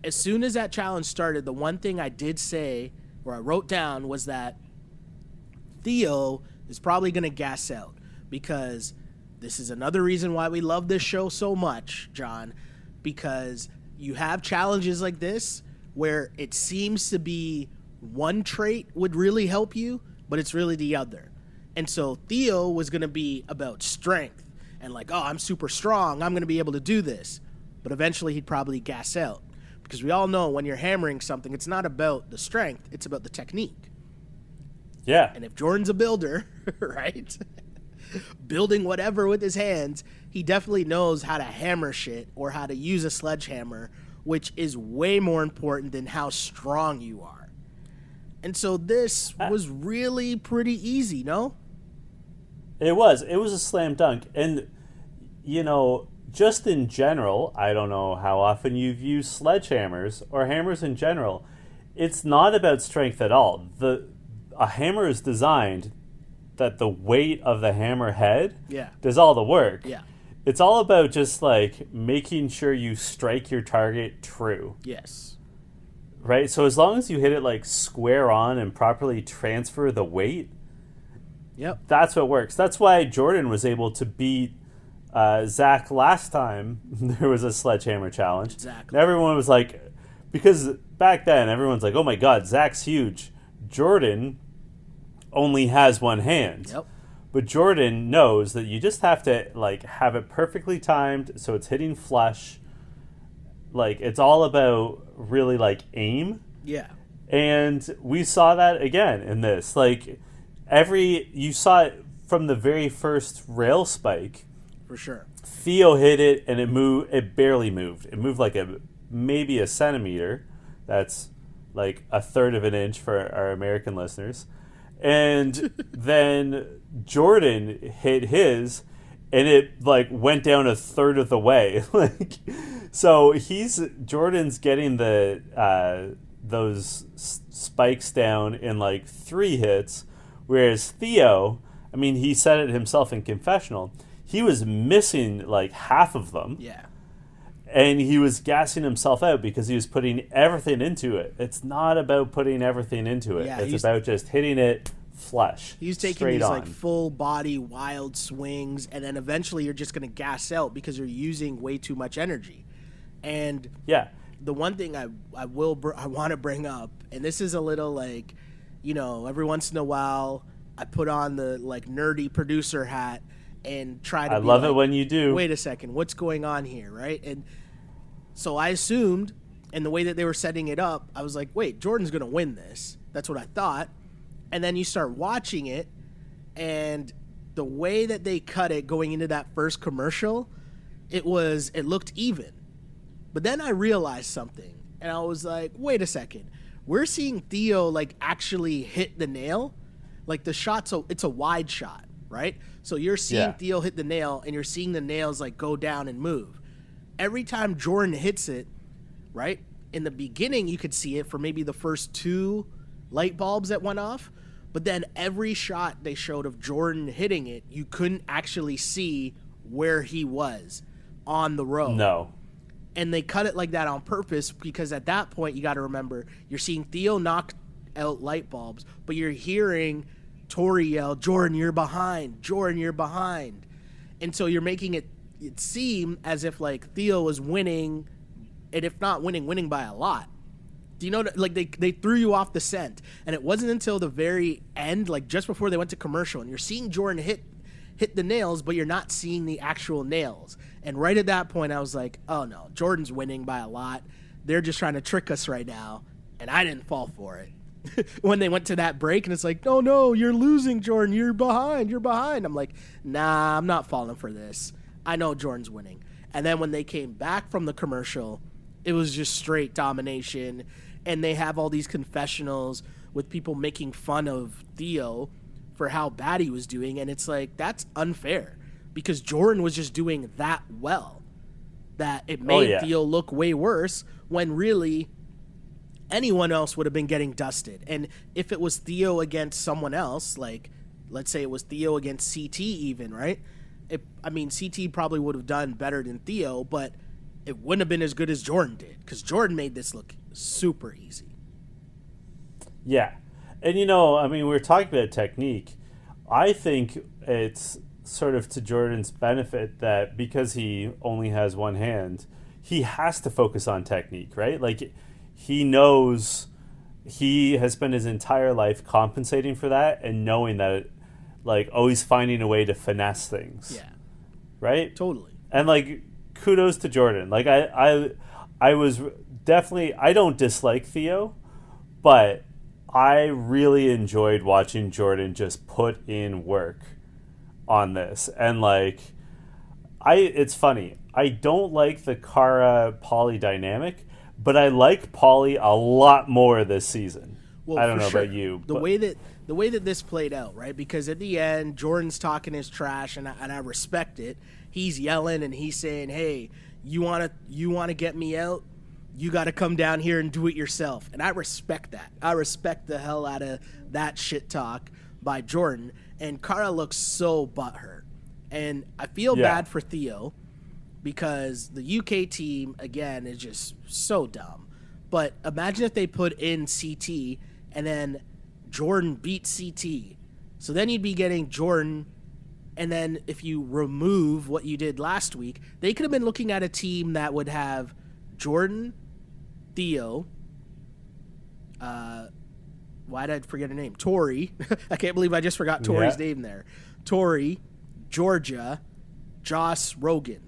as soon as that challenge started, the one thing I did say, or I wrote down, was that Theo is probably going to gas out, because this is another reason why we love this show so much, John, because you have challenges like this where it seems to be one trait would really help you, but it's really the other. And so Theo was going to be about strength and like, oh, I'm super strong, I'm going to be able to do this. But eventually he'd probably gas out, because we all know when you're hammering something, it's not about the strength, it's about the technique. Yeah. And if Jordan's a builder, right, building whatever with his hands, he definitely knows how to hammer shit or how to use a sledgehammer, which is way more important than how strong you are. And so this was really pretty easy, no? It was a slam dunk. And, just in general, I don't know how often you've used sledgehammers or hammers in general. It's not about strength at all. A hammer is designed that the weight of the hammer head does all the work. Yeah. It's all about just like making sure you strike your target true. Yes. Right? So as long as you hit it like square on and properly transfer the weight, Yep. That's what works. That's why Jordan was able to beat Zach last time there was a sledgehammer challenge. Exactly. And everyone was like, because back then everyone's like, oh my God, Zach's huge. Jordan only has one hand. Yep. But Jordan knows that you just have to like have it perfectly timed so it's hitting flush. Like it's all about really like aim. Yeah. And we saw that again in this. Like you saw it from the very first rail spike. For sure. Theo hit it and it barely moved. It moved like maybe a centimeter. That's like a third of an inch for our American listeners. And then Jordan hit his and it like went down a third of the way. Like so Jordan's getting those spikes down in like 3 hits, whereas Theo, I mean, he said it himself in confessional, he was missing like half of them. Yeah. And he was gassing himself out because he was putting everything into it. It's not about putting everything into it. Yeah, it's about just hitting it flush. He's taking these like full body wild swings, and then eventually you're just going to gas out because you're using way too much energy. And yeah, the one thing I want to bring up, and this is a little like, you know, every once in a while I put on the like nerdy producer hat and try to. I love it when you do. Wait a second, what's going on here, right? And so I assumed, and the way that they were setting it up, I was like, wait, Jordan's going to win this. That's what I thought. And then you start watching it, and the way that they cut it going into that first commercial, it looked even. But then I realized something, and I was like, wait a second. We're seeing Theo like actually hit the nail. Like the shot's it's a wide shot, right? So you're seeing Theo hit the nail, and you're seeing the nails like go down and move. Every time Jordan hits it, right? In the beginning, you could see it for maybe the first 2 light bulbs that went off. But then every shot they showed of Jordan hitting it, you couldn't actually see where he was on the road. No. And they cut it like that on purpose because at that point, you got to remember, you're seeing Theo knock out light bulbs, but you're hearing Tori yell, Jordan, you're behind. Jordan, you're behind. And so you're making it seem as if like Theo was winning, and if not winning by a lot. Do you know, like they threw you off the scent, and it wasn't until the very end, like just before they went to commercial, and you're seeing Jordan hit the nails, but you're not seeing the actual nails. And right at that point, I was like, oh no, Jordan's winning by a lot. They're just trying to trick us right now, and I didn't fall for it. When they went to that break, and it's like, no, you're losing, Jordan. You're behind. I'm like, nah, I'm not falling for this. I know Jordan's winning. And then when they came back from the commercial, it was just straight domination. And they have all these confessionals with people making fun of Theo for how bad he was doing. And it's like, that's unfair because Jordan was just doing that well that it made Theo look way worse when really anyone else would have been getting dusted. And if it was Theo against someone else, like let's say it was Theo against CT even, right? CT probably would have done better than Theo, but it wouldn't have been as good as Jordan did because Jordan made this look super easy. Yeah. And, you know, I mean, we're talking about technique. I think it's sort of to Jordan's benefit that because he only has one hand, he has to focus on technique, right? Like, he knows he has spent his entire life compensating for that and knowing that, always finding a way to finesse things. Yeah. Right? Totally. And, kudos to Jordan. I was definitely, I don't dislike Theo, but I really enjoyed watching Jordan just put in work on this. And it's funny. I don't like the Cara Paulie dynamic, but I like Paulie a lot more this season. Well, I don't know about you. The way that this played out, right? Because at the end, Jordan's talking his trash, and I respect it. He's yelling and he's saying, "Hey, you wanna get me out? You got to come down here and do it yourself." And I respect that. I respect the hell out of that shit talk by Jordan. And Cara looks so butthurt. And I feel bad for Theo because the UK team, again, is just so dumb. But imagine if they put in CT and then Jordan beat CT. So then you'd be getting Jordan, and then if you remove what you did last week, they could have been looking at a team that would have Jordan, Theo, why did I forget her name? Tori. I can't believe I just forgot Tori's name there. Tori, Georgia, Joss, Rogan.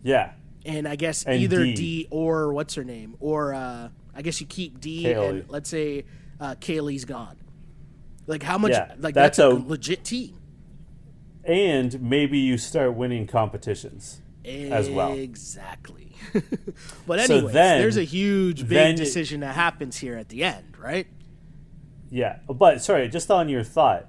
Yeah. And I guess and either D or what's her name? Or I guess you keep D Kaylee. and let's say Kaylee's gone. Like how much like that's a legit team. And maybe you start winning competitions as well. Exactly. But anyways, there's a huge big decision that happens here at the end, right? Yeah. But sorry, just on your thought.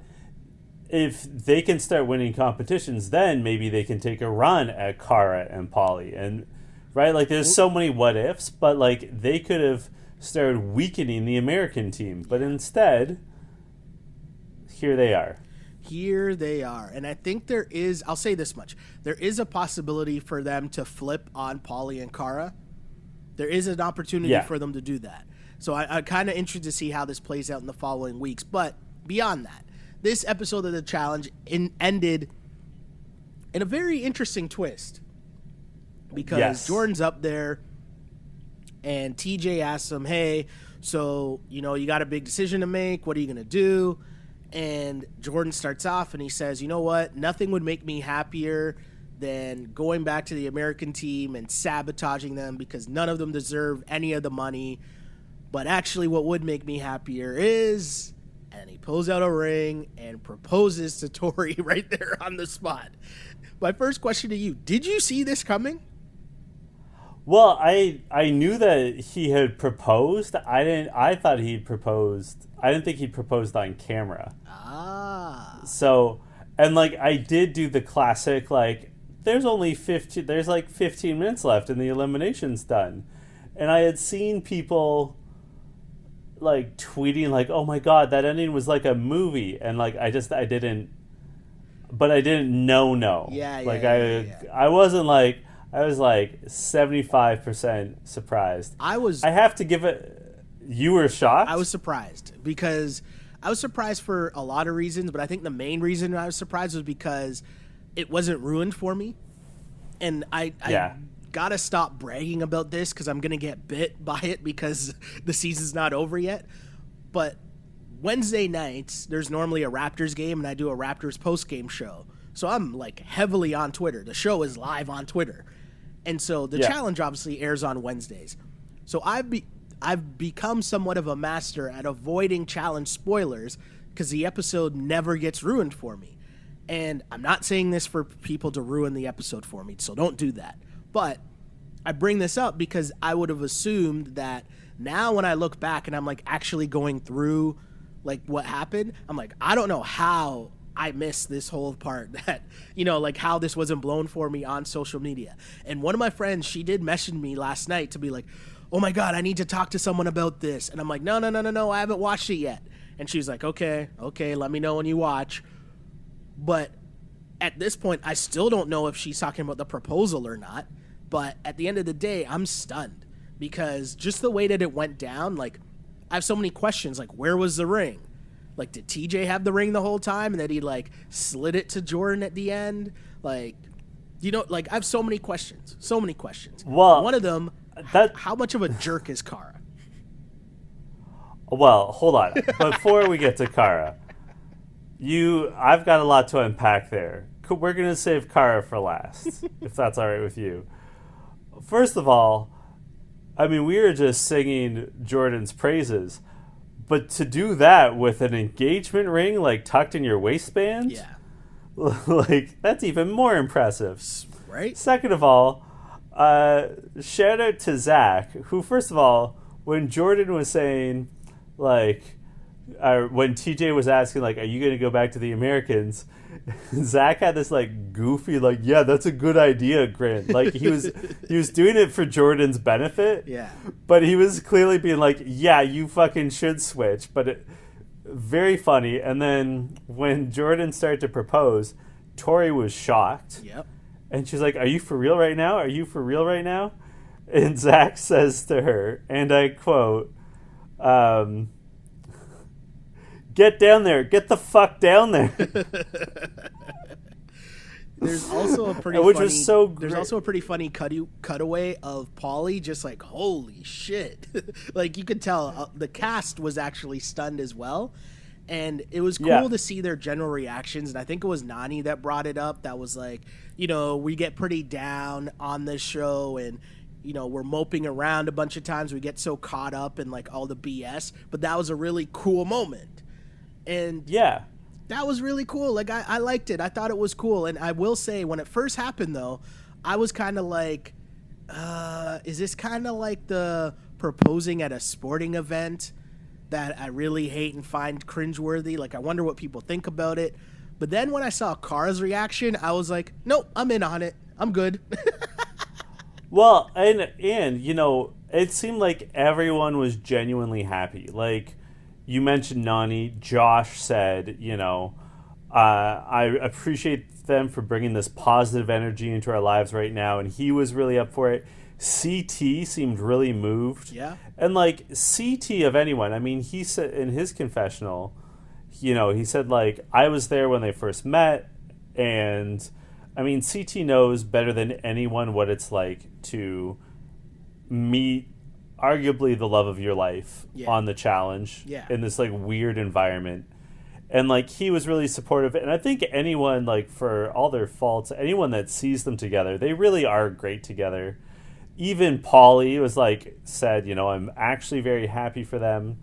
If they can start winning competitions, then maybe they can take a run at Cara and Paulie. And right, like there's so many what ifs, but like they could have started weakening the American team. But instead, here they are. Here they are. And I think there is, I'll say this much, there is a possibility for them to flip on Paulie and Cara. There is an opportunity for them to do that. So I'm kind of interested to see how this plays out in the following weeks. But beyond that, this episode of the challenge ended in a very interesting twist because Jordan's up there and TJ asks him, hey, so, you know, you got a big decision to make. What are you going to do? And Jordan starts off and he says, you know what? Nothing would make me happier than going back to the American team and sabotaging them because none of them deserve any of the money. But actually what would make me happier is... And he pulls out a ring and proposes to Tori right there on the spot. My first question to you, did you see this coming? Well, I knew that he had proposed. I thought he'd proposed. I didn't think he'd proposed on camera. Ah. So, and like I did do the classic like there's like 15 minutes left and the elimination's done. And I had seen people like tweeting like, oh my god, that ending was like a movie, and like I didn't know. I wasn't like, I was like 75% surprised. I have to give it. You were shocked? I was surprised because I was surprised for a lot of reasons, but I think the main reason I was surprised was because it wasn't ruined for me, and I gotta stop bragging about this because I'm gonna get bit by it because the season's not over yet. But Wednesday nights, there's normally a Raptors game, and I do a Raptors post-game show. So I'm like heavily on Twitter. The show is live on Twitter. And so the challenge obviously airs on Wednesdays. So I've become somewhat of a master at avoiding challenge spoilers because the episode never gets ruined for me. And I'm not saying this for people to ruin the episode for me, so don't do that. But I bring this up because I would have assumed that now when I look back and I'm like actually going through like what happened, I'm like, I don't know how I missed this whole part that, you know, like how this wasn't blown for me on social media. And one of my friends, she did message me last night to be like, oh my God, I need to talk to someone about this. And I'm like, no, I haven't watched it yet. And she's like, okay, let me know when you watch. But at this point, I still don't know if she's talking about the proposal or not. But at the end of the day, I'm stunned because just the way that it went down, like I have so many questions. Like, where was the ring? Like, did TJ have the ring the whole time and then he like slid it to Jordan at the end? Like, you know, like I have so many questions. Well, one of them, how much of a jerk is Cara? Well, hold on. Before we get to Cara, I've got a lot to unpack there. We're going to save Cara for last, if that's all right with you. First of all, I mean, we were just singing Jordan's praises, but to do that with an engagement ring, like, tucked in your waistband? Yeah. Like, that's even more impressive. Right? Second of all, shout out to Zach, who, first of all, when Jordan was saying, like, when TJ was asking, like, are you going to go back to the Americans? Zach had this, like, goofy, like, yeah, that's a good idea grin. Like, he was doing it for Jordan's benefit. Yeah. But he was clearly being like, yeah, you fucking should switch. But very funny. And then when Jordan started to propose, Tori was shocked. Yep. And she's like, are you for real right now? And Zach says to her, and I quote, Get down there. Get the fuck down there. There's also a pretty Which funny, was so there's great. also a pretty funny cutaway of Paulie just like, holy shit. Like you could tell the cast was actually stunned as well. And it was cool to see their general reactions. And I think it was Nany that brought it up. That was like, you know, we get pretty down on this show and, you know, we're moping around a bunch of times. We get so caught up in like all the BS. But that was a really cool moment. And yeah. That was really cool. Like, I liked it. I thought it was cool. And I will say, when it first happened, though, I was kind of like, is this kind of like the proposing at a sporting event that I really hate and find cringeworthy? Like, I wonder what people think about it. But then when I saw Cara's reaction, I was like, nope, I'm in on it. I'm good. Well, and you know, it seemed like everyone was genuinely happy. Like, you mentioned Nany. Josh said, you know, I appreciate them for bringing this positive energy into our lives right now, and he was really up for it. CT seemed really moved. Yeah. And, like, CT of anyone, I mean, he said in his confessional, you know, he said, like, I was there when they first met, and, I mean, CT knows better than anyone what it's like to meet arguably the love of your life on the challenge in this like weird environment, and like he was really supportive. And I think anyone, like, for all their faults, anyone that sees them together, they really are great together. Even Paulie was like, said, you know, I'm actually very happy for them,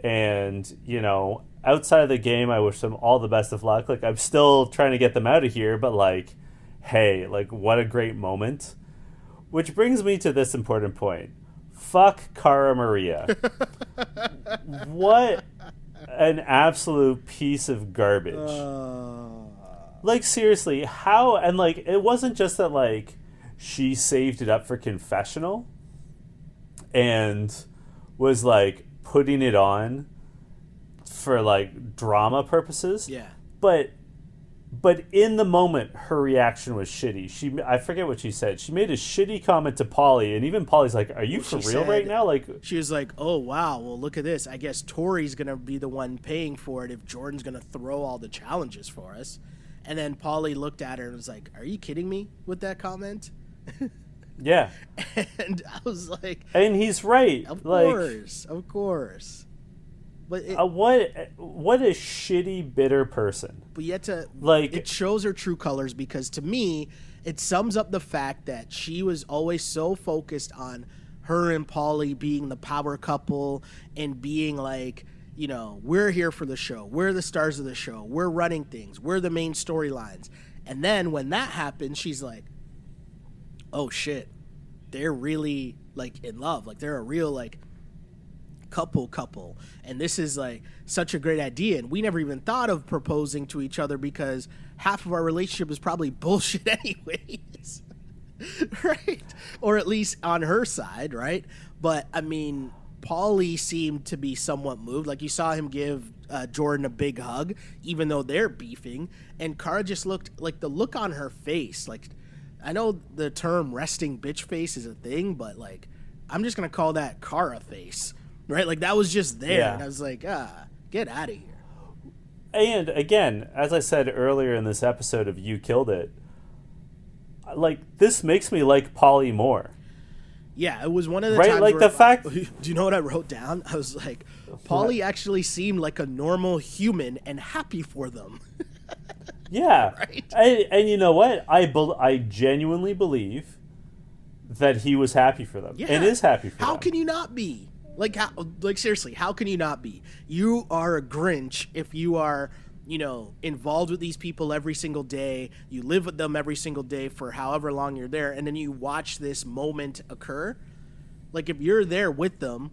and you know, outside of the game, I wish them all the best of luck. Like, I'm still trying to get them out of here, but like, hey, like, what a great moment. Which brings me to this important point. Fuck Cara Maria. What an absolute piece of garbage. Like, seriously, how? And, like, it wasn't just that, like, she saved it up for confessional and was, like, putting it on for, like, drama purposes. Yeah. But in the moment, her reaction was shitty. I forget what she said. She made a shitty comment to Paulie, and even Paulie's like, "Are you for real right now?" Like, she was like, "Oh wow, well look at this. I guess Tori's gonna be the one paying for it if Jordan's gonna throw all the challenges for us." And then Paulie looked at her and was like, "Are you kidding me with that comment?" Yeah. And I was like, and he's right. Of course. But what a shitty, bitter person. But yet it shows her true colors, because to me, it sums up the fact that she was always so focused on her and Paulie being the power couple and being like, you know, we're here for the show. We're the stars of the show. We're running things. We're the main storylines. And then when that happens, she's like, oh shit, they're really like in love. Like they're a real like couple, and this is like such a great idea, and we never even thought of proposing to each other because half of our relationship is probably bullshit anyways. Right? Or at least on her side, right? But I mean, Paulie seemed to be somewhat moved. Like you saw him give Jordan a big hug, even though they're beefing, and Cara just looked like the look on her face. Like, I know the term resting bitch face is a thing, but like, I'm just gonna call that Cara face. Right? Like, that was just there. Yeah. And I was like, get out of here. And, again, as I said earlier in this episode of You Killed It, like, this makes me like Paulie more. Yeah, it was one of the times like, where, the fact... Do you know what I wrote down? I was like, Paulie actually seemed like a normal human and happy for them. Yeah. Right? And you know what? I genuinely believe that he was happy for them. Yeah. And is happy for them. How can you not be? Like seriously, how can you not be? You are a Grinch if you are, you know, involved with these people every single day. You live with them every single day for however long you're there, and then you watch this moment occur. Like, if you're there with them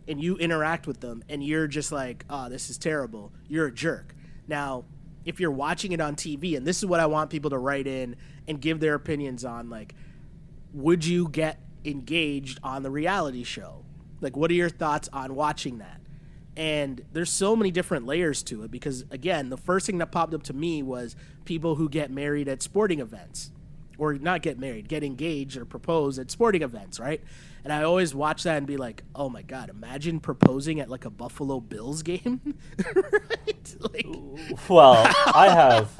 and you interact with them and you're just like, oh, this is terrible, you're a jerk. Now, if you're watching it on TV, and this is what I want people to write in and give their opinions on, like, would you get engaged on the reality show? Like, what are your thoughts on watching that? And there's so many different layers to it because, again, the first thing that popped up to me was people who get married at sporting events. or not get married, get engaged or propose at sporting events, right? And I always watch that and be like, oh my God, imagine proposing at like a Buffalo Bills game. Right? Like, well, I have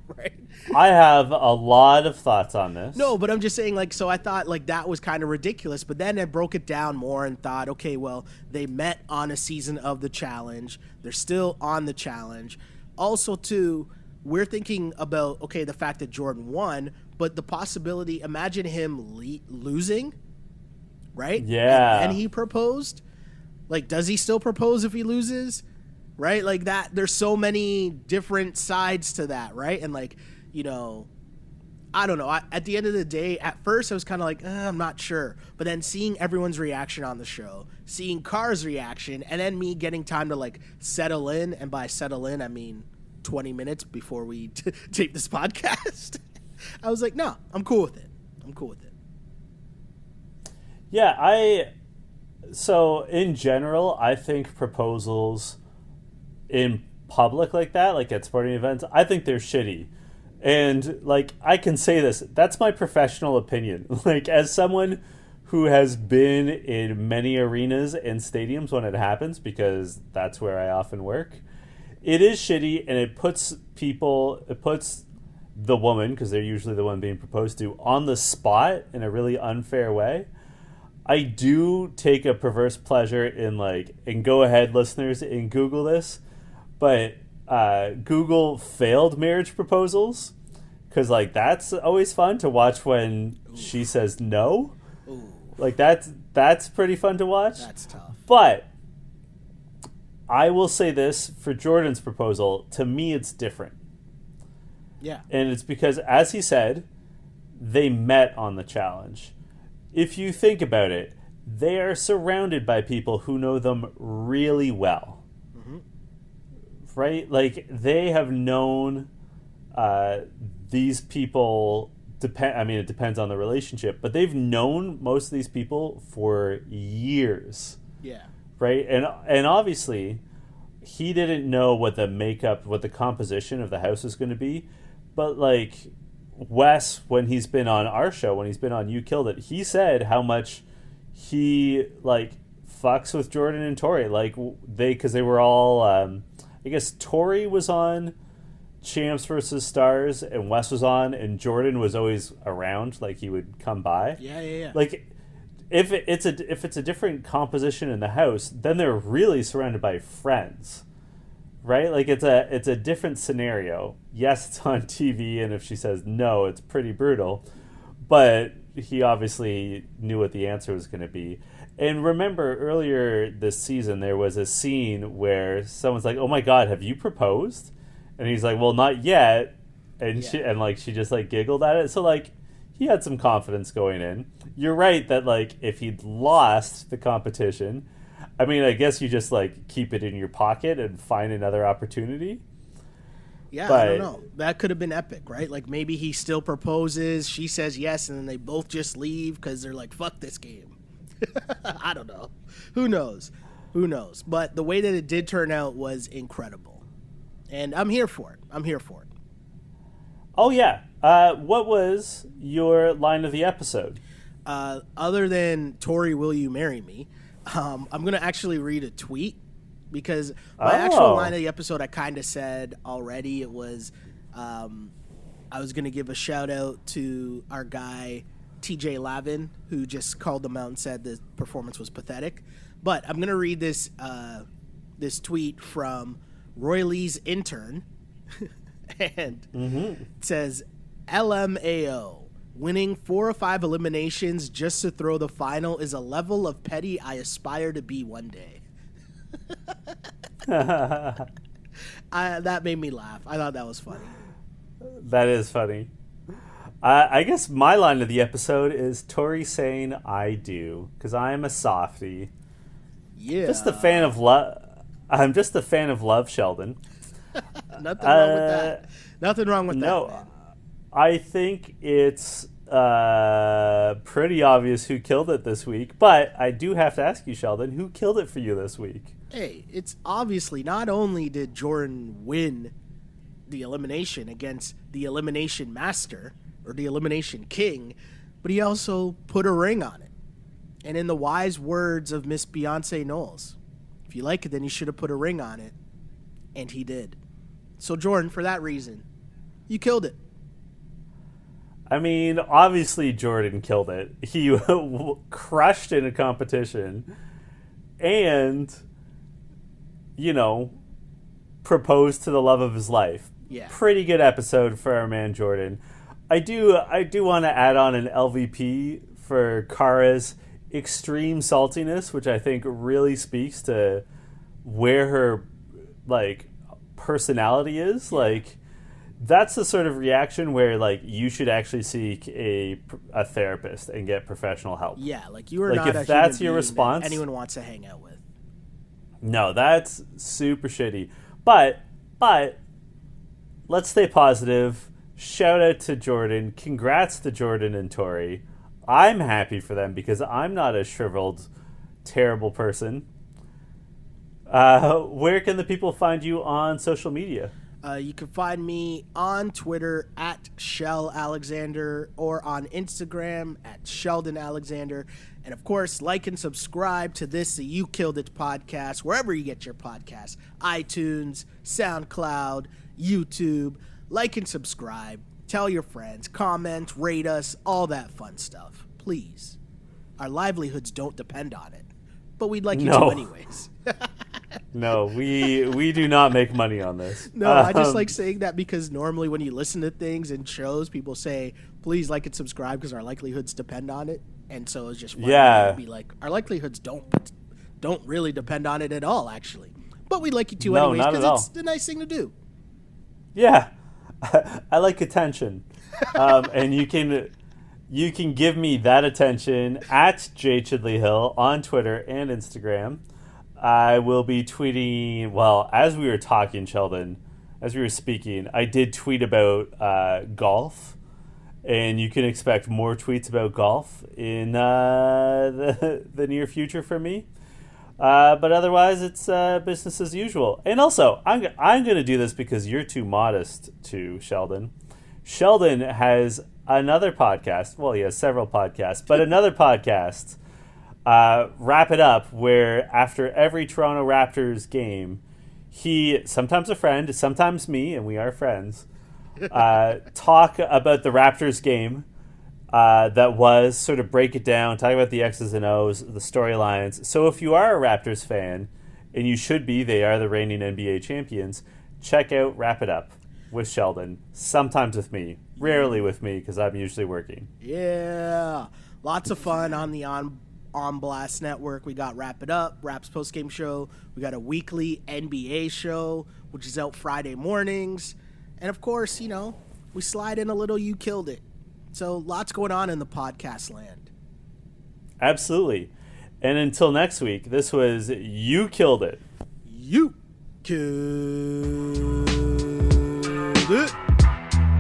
right? I have a lot of thoughts on this. No, but I'm just saying, like, so I thought, like, that was kind of ridiculous. But then I broke it down more and thought, okay, well, they met on a season of the challenge. They're still on the challenge. Also, too, we're thinking about, okay, the fact that Jordan won, but the possibility, imagine him losing, right? Yeah. And he proposed. Like, does he still propose if he loses? Right? Like that, there's so many different sides to that, right? And like, you know, I don't know. At the end of the day, at first I was kind of like, I'm not sure. But then seeing everyone's reaction on the show, seeing Car's reaction, and then me getting time to like settle in, and by settle in, I mean 20 minutes before we tape this podcast, I was like, no, I'm cool with it. I'm cool with it. Yeah, so in general, I think proposals in public like that, like at sporting events, I think they're shitty. And like, I can say this, that's my professional opinion. Like, as someone who has been in many arenas and stadiums when it happens, because that's where I often work, it is shitty, and it puts the woman, because they're usually the one being proposed to, on the spot in a really unfair way. I do take a perverse pleasure in like, and go ahead, listeners, and Google this, but Google failed marriage proposals, because like that's always fun to watch when she says no. Ooh. Like that's pretty fun to watch. That's tough. But I will say this for Jordan's proposal, to me it's different. Yeah. And it's because, as he said, they met on the challenge. If you think about it, they are surrounded by people who know them really well. Mm-hmm. Right? Like, they have known these people, it depends on the relationship, but they've known most of these people for years. Yeah. Right? And obviously, he didn't know what the composition of the house was going to be, but like, Wes, when he's been on our show, when he's been on You Killed It, he said how much he like fucks with Jordan and Tori. Like, because they were all, I guess Tori was on Champs versus Stars, and Wes was on, and Jordan was always around. Like, he would come by. Yeah. Like, if it's a different composition in the house, then they're really surrounded by friends. Right? Like, it's a different scenario. Yes, it's on TV, and if she says no, it's pretty brutal. But he obviously knew what the answer was going to be. And remember, earlier this season, there was a scene where someone's like, "Oh my God, have you proposed?" And he's like, "Well, not yet." And she just like giggled at it. So like, he had some confidence going in. You're right that like, if he'd lost the competition, I mean, I guess you just like keep it in your pocket and find another opportunity. Yeah, but, I don't know. That could have been epic, right? Like, maybe he still proposes, she says yes, and then they both just leave because they're like, fuck this game. I don't know. Who knows? But the way that it did turn out was incredible. And I'm here for it. Oh, yeah. What was your line of the episode? Other than, Tori, will you marry me? I'm going to actually read a tweet, because my actual line of the episode I kind of said already. It was, I was going to give a shout out to our guy, TJ Lavin, who just called them out and said the performance was pathetic. But I'm going to read this tweet from Roy Lee's intern. And it says, LMAO. Winning 4 or 5 eliminations just to throw the final is a level of petty I aspire to be one day. That made me laugh. I thought that was funny. That is funny. I guess my line of the episode is Tori saying I do, because I am a softie. Yeah. Just a fan of love. I'm just a fan of love, Sheldon. Nothing wrong with that. Nothing wrong with that. No, I think it's pretty obvious who killed it this week, but I do have to ask you, Sheldon, who killed it for you this week? Hey, it's obviously, not only did Jordan win the elimination against the elimination master, or the Elimination King, but he also put a ring on it. And in the wise words of Miss Beyonce Knowles, if you like it, then you should have put a ring on it. And he did. So, Jordan, for that reason, you killed it. I mean, obviously Jordan killed it. He crushed in a competition and, proposed to the love of his life. Yeah. Pretty good episode for our man Jordan. I do want to add on an LVP for Cara's extreme saltiness, which I think really speaks to where her personality is. That's the sort of reaction where you should actually seek a therapist and get professional help. Yeah, you are not if that's your response that anyone wants to hang out with. No, that's super shitty. But let's stay positive. Shout out to Jordan. Congrats to Jordan and Tori. I'm happy for them because I'm not a shriveled, terrible person. Where can the people find you on social media? You can find me on Twitter at Shell Alexander or on Instagram at Sheldon Alexander. And of course, like and subscribe to this You Killed It podcast, wherever you get your podcasts, iTunes, SoundCloud, YouTube. Like and subscribe. Tell your friends, comment, rate us, all that fun stuff. Please. Our livelihoods don't depend on it. But we'd like you to anyways. No, we do not make money on this. No, I just like saying that because normally when you listen to things and shows, people say, please like and subscribe because our livelihoods depend on it. And so it's just funny to be like, our livelihoods don't really depend on it at all, actually. But we'd like you to anyways because it's the nice thing to do. Yeah. I like attention. And you can give me that attention at J Chidley Hill on Twitter and Instagram. I will be tweeting, as we were talking, Sheldon, as we were speaking, I did tweet about golf, and you can expect more tweets about golf in the near future from me. But otherwise, it's business as usual. And also, I'm going to do this because you're too modest to, Sheldon. Sheldon has another podcast. Well, he has several podcasts, but another podcast, Wrap It Up, where after every Toronto Raptors game, he, sometimes a friend, sometimes me, and we are friends, talk about the Raptors game that was, sort of break it down, talk about the X's and O's, the storylines. So if you are a Raptors fan, and you should be, they are the reigning NBA champions, check out Wrap It Up with Sheldon, sometimes with me, rarely with me because I'm usually working. Yeah, lots of fun on the On Blast Network. We got Wrap It Up, Rap's postgame show. We got a weekly NBA show, which is out Friday mornings. And of course, we slide in a little You Killed It. So lots going on in the podcast land. Absolutely. And until next week, this was You Killed It. You Killed